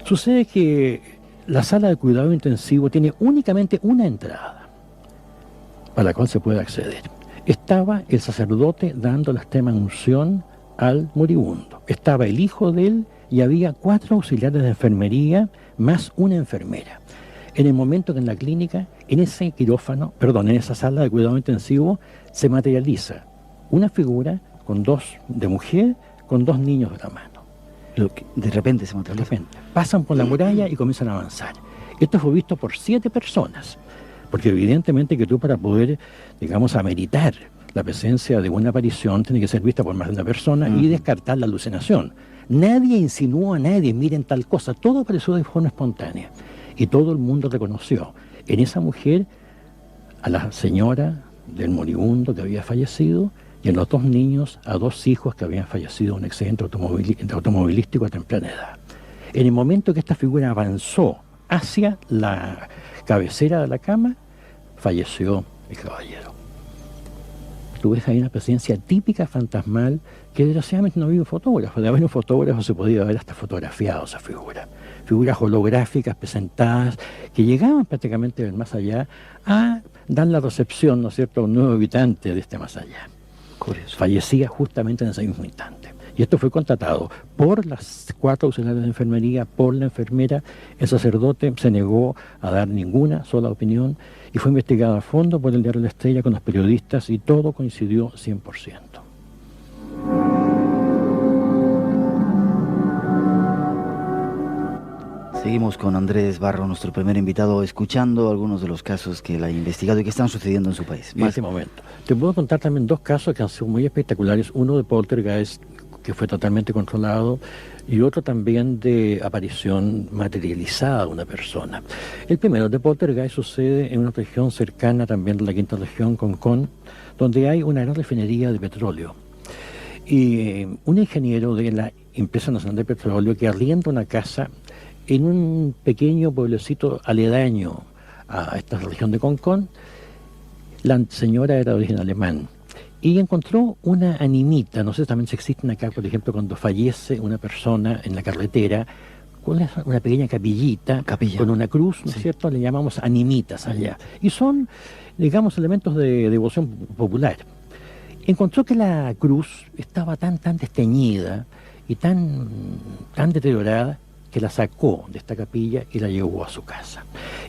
Sucede que la sala de cuidado intensivo tiene únicamente una entrada. a la cual se puede acceder. Estaba el sacerdote dando la extrema unción al moribundo. Estaba el hijo de él y había 4 auxiliares de enfermería más una enfermera. En el momento que en la clínica, en ese quirófano, en esa sala de cuidado intensivo, se materializa una figura de mujer con 2 niños de la mano. De repente se materializa. De repente. Pasan por la muralla y comienzan a avanzar. Esto fue visto por 7 personas, porque evidentemente que tú, para poder, digamos, ameritar la presencia de una aparición, tiene que ser vista por más de una persona y descartar la alucinación. Nadie insinuó a nadie, miren tal cosa, todo apareció de forma espontánea. Y todo el mundo reconoció en esa mujer a la señora del moribundo que había fallecido y en los 2 niños a 2 hijos que habían fallecido en un accidente automovilístico a temprana edad. En el momento que esta figura avanzó hacia la cabecera de la cama, falleció el caballero. Tú ves ahí una presencia típica fantasmal que desgraciadamente no había un fotógrafo. De haber un fotógrafo se podía haber hasta fotografiado esa figura. Figuras holográficas presentadas que llegaban prácticamente del más allá a dar la recepción, ¿no es cierto?, a un nuevo habitante de este más allá. Curioso. Fallecía justamente en ese mismo instante. Y esto fue contratado por las 4 auxiliares de enfermería, por la enfermera. El sacerdote se negó a dar ninguna sola opinión y fue investigado a fondo por el diario La Estrella con los periodistas y todo coincidió 100%. Seguimos con Andrés Barro, nuestro primer invitado, escuchando algunos de los casos que él ha investigado y que están sucediendo en su país. En este momento. Te puedo contar también 2 casos que han sido muy espectaculares. Uno de poltergeist, que fue totalmente controlado, y otro también de aparición materializada de una persona. El primero, de poltergeist, sucede en una región cercana también de la quinta región, Concón, donde hay una gran refinería de petróleo. Y un ingeniero de la Empresa Nacional de Petróleo que arrienda una casa en un pequeño pueblecito aledaño a esta región de Concón. La señora era de origen alemán y encontró una animita, no sé también si existen acá, por ejemplo, cuando fallece una persona en la carretera, con una pequeña capilla. Con una cruz, ¿no es cierto? Le llamamos animitas allá. Y son, digamos, elementos de devoción popular. Encontró que la cruz estaba tan desteñida y tan deteriorada que la sacó de esta capilla y la llevó a su casa.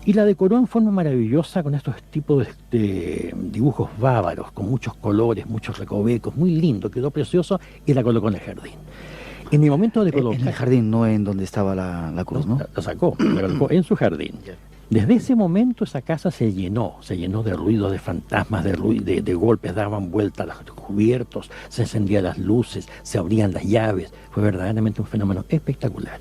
Y la decoró en forma maravillosa con estos tipos de dibujos bávaros, con muchos colores, muchos recovecos, muy lindo, quedó precioso y la colocó en el jardín. En el momento de colocar... En el jardín, no en donde estaba la cruz, ¿no? La sacó, la colocó en su jardín. Desde ese momento esa casa se llenó de ruidos, de fantasmas, de golpes, daban vuelta a los cubiertos, se encendían las luces, se abrían las llaves. Fue verdaderamente un fenómeno espectacular.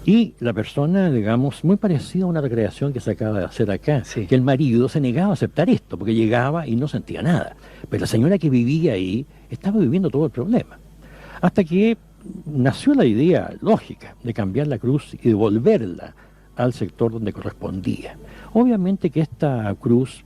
Y la persona, digamos, muy parecida a una recreación que se acaba de hacer acá, que el marido se negaba a aceptar esto, porque llegaba y no sentía nada. Pero la señora que vivía ahí estaba viviendo todo el problema. Hasta que nació la idea lógica de cambiar la cruz y devolverla al sector donde correspondía. Obviamente que esta cruz,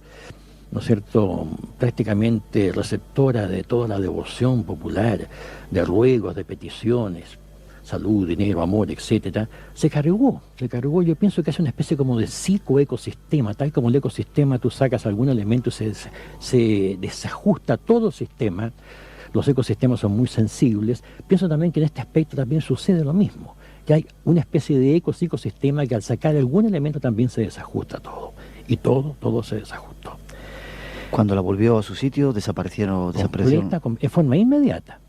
¿no es cierto?, prácticamente receptora de toda la devoción popular, de ruegos, de peticiones, salud, dinero, amor, etcétera, se cargó. Yo pienso que es una especie como de psicoecosistema, tal como el ecosistema tú sacas algún elemento y se desajusta todo el sistema. Los ecosistemas son muy sensibles. Pienso también que en este aspecto también sucede lo mismo, que hay una especie de ecosistema que al sacar algún elemento también se desajusta todo. Y todo se desajustó. Cuando la volvió a su sitio, desaparecieron. En forma inmediata.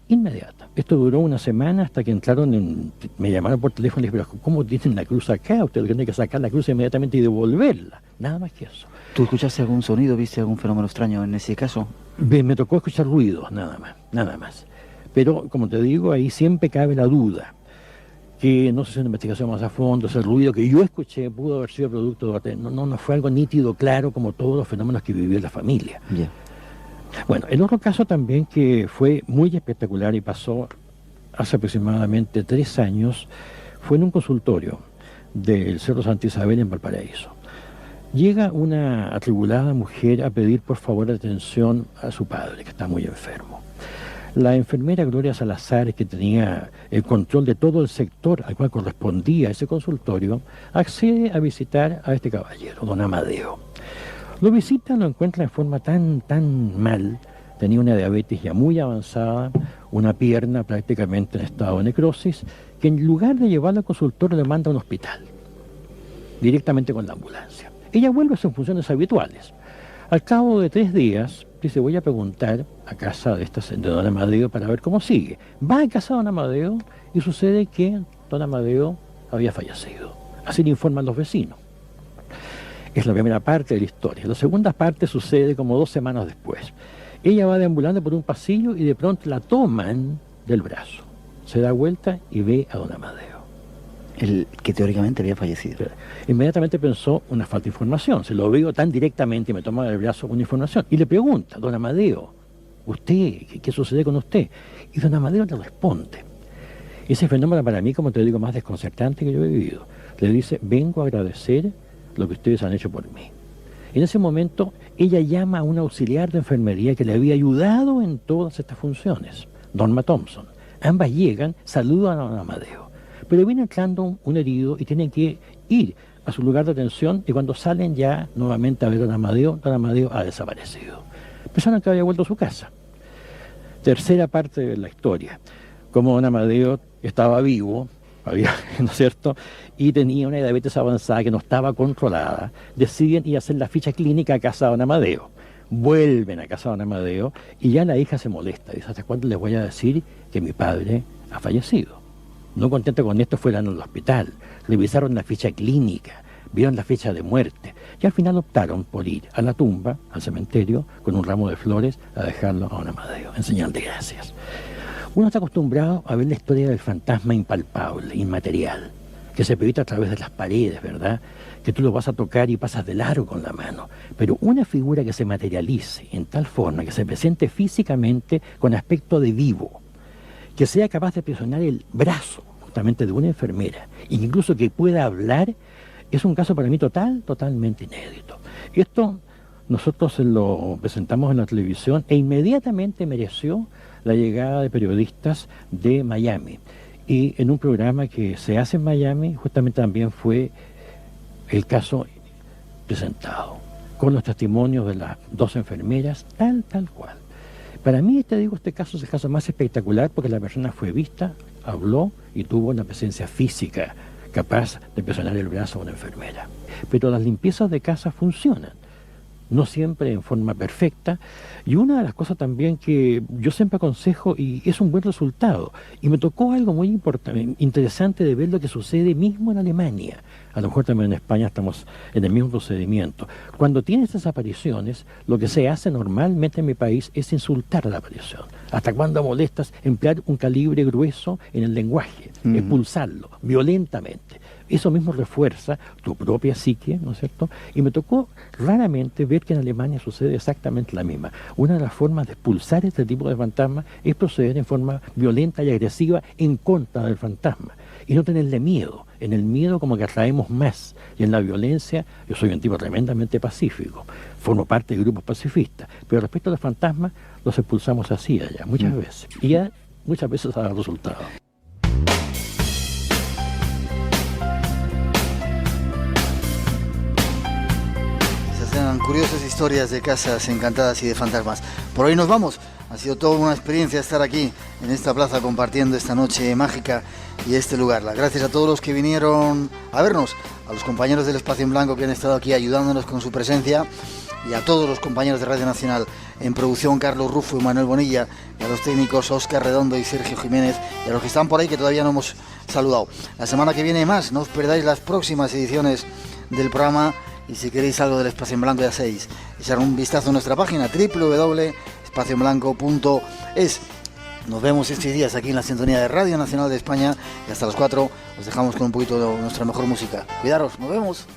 Esto duró una semana hasta que entraron, me llamaron por teléfono y les dije, pero ¿cómo tienen la cruz acá? Ustedes tienen que sacar la cruz inmediatamente y devolverla. Nada más que eso. ¿Tú escuchaste algún sonido, viste algún fenómeno extraño en ese caso? Me tocó escuchar ruidos, nada más. Pero, como te digo, ahí siempre cabe la duda, que no se hizo una investigación más a fondo, ese ruido que yo escuché pudo haber sido producto de... No fue algo nítido, claro, como todos los fenómenos que vivió la familia. Yeah. Bueno, el otro caso también que fue muy espectacular y pasó hace aproximadamente 3 años, fue en un consultorio del Cerro Santa Isabel en Valparaíso. Llega una atribulada mujer a pedir por favor atención a su padre, que está muy enfermo. La enfermera Gloria Salazar, que tenía el control de todo el sector al cual correspondía ese consultorio, accede a visitar a este caballero, don Amadeo. Lo visitan, lo encuentran en forma tan mal. Tenía una diabetes ya muy avanzada, una pierna prácticamente en estado de necrosis, que en lugar de llevarlo al consultorio le manda a un hospital, directamente con la ambulancia. Ella vuelve a sus funciones habituales. Al cabo de 3 días, dice, voy a preguntar a casa de don Amadeo para ver cómo sigue. Va a casa de don Amadeo y sucede que don Amadeo había fallecido. Así le informan los vecinos. Es la primera parte de la historia. La segunda parte sucede como 2 semanas después. Ella va deambulando por un pasillo y de pronto la toman del brazo. Se da vuelta y ve a don Amadeo. El que teóricamente había fallecido. Inmediatamente pensó una falta de información. Se lo veo tan directamente y me toma del brazo una información. Y le pregunta, don Amadeo, ¿usted? ¿Qué sucede con usted? Y don Amadeo le responde. Ese fenómeno para mí, como te digo, más desconcertante que yo he vivido. Le dice, vengo a agradecer lo que ustedes han hecho por mí. En ese momento, ella llama a un auxiliar de enfermería que le había ayudado en todas estas funciones, Norma Thompson. Ambas llegan, saludan a don Amadeo. Pero viene entrando un herido y tienen que ir a su lugar de atención y cuando salen ya nuevamente a ver a don Amadeo ha desaparecido. Pensaron que había vuelto a su casa. Tercera parte de la historia. Como don Amadeo estaba vivo, ¿no es cierto? Y tenía una diabetes avanzada que no estaba controlada, deciden ir a hacer la ficha clínica a casa de don Amadeo. Vuelven a casa de don Amadeo y ya la hija se molesta. Dice, ¿hasta cuándo les voy a decir que mi padre ha fallecido? No contento con esto, fueron al hospital, revisaron la ficha clínica, vieron la fecha de muerte y al final optaron por ir a la tumba, al cementerio, con un ramo de flores a dejarlo a don Amadeo, en señal de gracias. Uno está acostumbrado a ver la historia del fantasma impalpable, inmaterial, que se proyecta a través de las paredes, ¿verdad? Que tú lo vas a tocar y pasas de largo con la mano. Pero una figura que se materialice en tal forma, que se presente físicamente con aspecto de vivo, que sea capaz de presionar el brazo justamente de una enfermera, e incluso que pueda hablar, es un caso para mí totalmente inédito. Esto nosotros lo presentamos en la televisión e inmediatamente mereció la llegada de periodistas de Miami. Y en un programa que se hace en Miami, justamente también fue el caso presentado, con los testimonios de las 2 enfermeras, tal cual. Para mí, este caso es el caso más espectacular porque la persona fue vista, habló y tuvo una presencia física capaz de presionar el brazo a una enfermera. Pero las limpiezas de casa funcionan, no siempre en forma perfecta, y una de las cosas también que yo siempre aconsejo y es un buen resultado, y me tocó algo muy interesante de ver lo que sucede mismo en Alemania. A lo mejor también en España estamos en el mismo procedimiento. Cuando tienes estas apariciones, lo que se hace normalmente en mi país es insultar a la aparición. ¿Hasta cuándo molestas? Emplear un calibre grueso en el lenguaje, expulsarlo violentamente. Eso mismo refuerza tu propia psique, ¿no es cierto? Y me tocó raramente ver que en Alemania sucede exactamente la misma. Una de las formas de expulsar este tipo de fantasma es proceder en forma violenta y agresiva en contra del fantasma. Y no tenerle miedo. En el miedo como que atraemos más. Y en la violencia, yo soy un tipo tremendamente pacífico. Formo parte de grupos pacifistas. Pero respecto a los fantasmas, los expulsamos así allá, muchas veces. Y ya muchas veces ha dado resultado. Curiosas historias de casas encantadas y de fantasmas. Por hoy nos vamos. Ha sido toda una experiencia estar aquí en esta plaza compartiendo esta noche mágica y este lugar. Las gracias a todos los que vinieron a vernos, a los compañeros del Espacio en Blanco que han estado aquí ayudándonos con su presencia y a todos los compañeros de Radio Nacional en producción, Carlos Rufo y Manuel Bonilla, y a los técnicos Óscar Redondo y Sergio Jiménez, y a los que están por ahí que todavía no hemos saludado. La semana que viene más, no os perdáis las próximas ediciones del programa. Y si queréis algo del Espacio en Blanco, ya sabéis, echar un vistazo a nuestra página www.espacioenblanco.es. Nos vemos estos días aquí en la sintonía de Radio Nacional de España y hasta las 4 os dejamos con un poquito de nuestra mejor música. Cuidaros, nos vemos.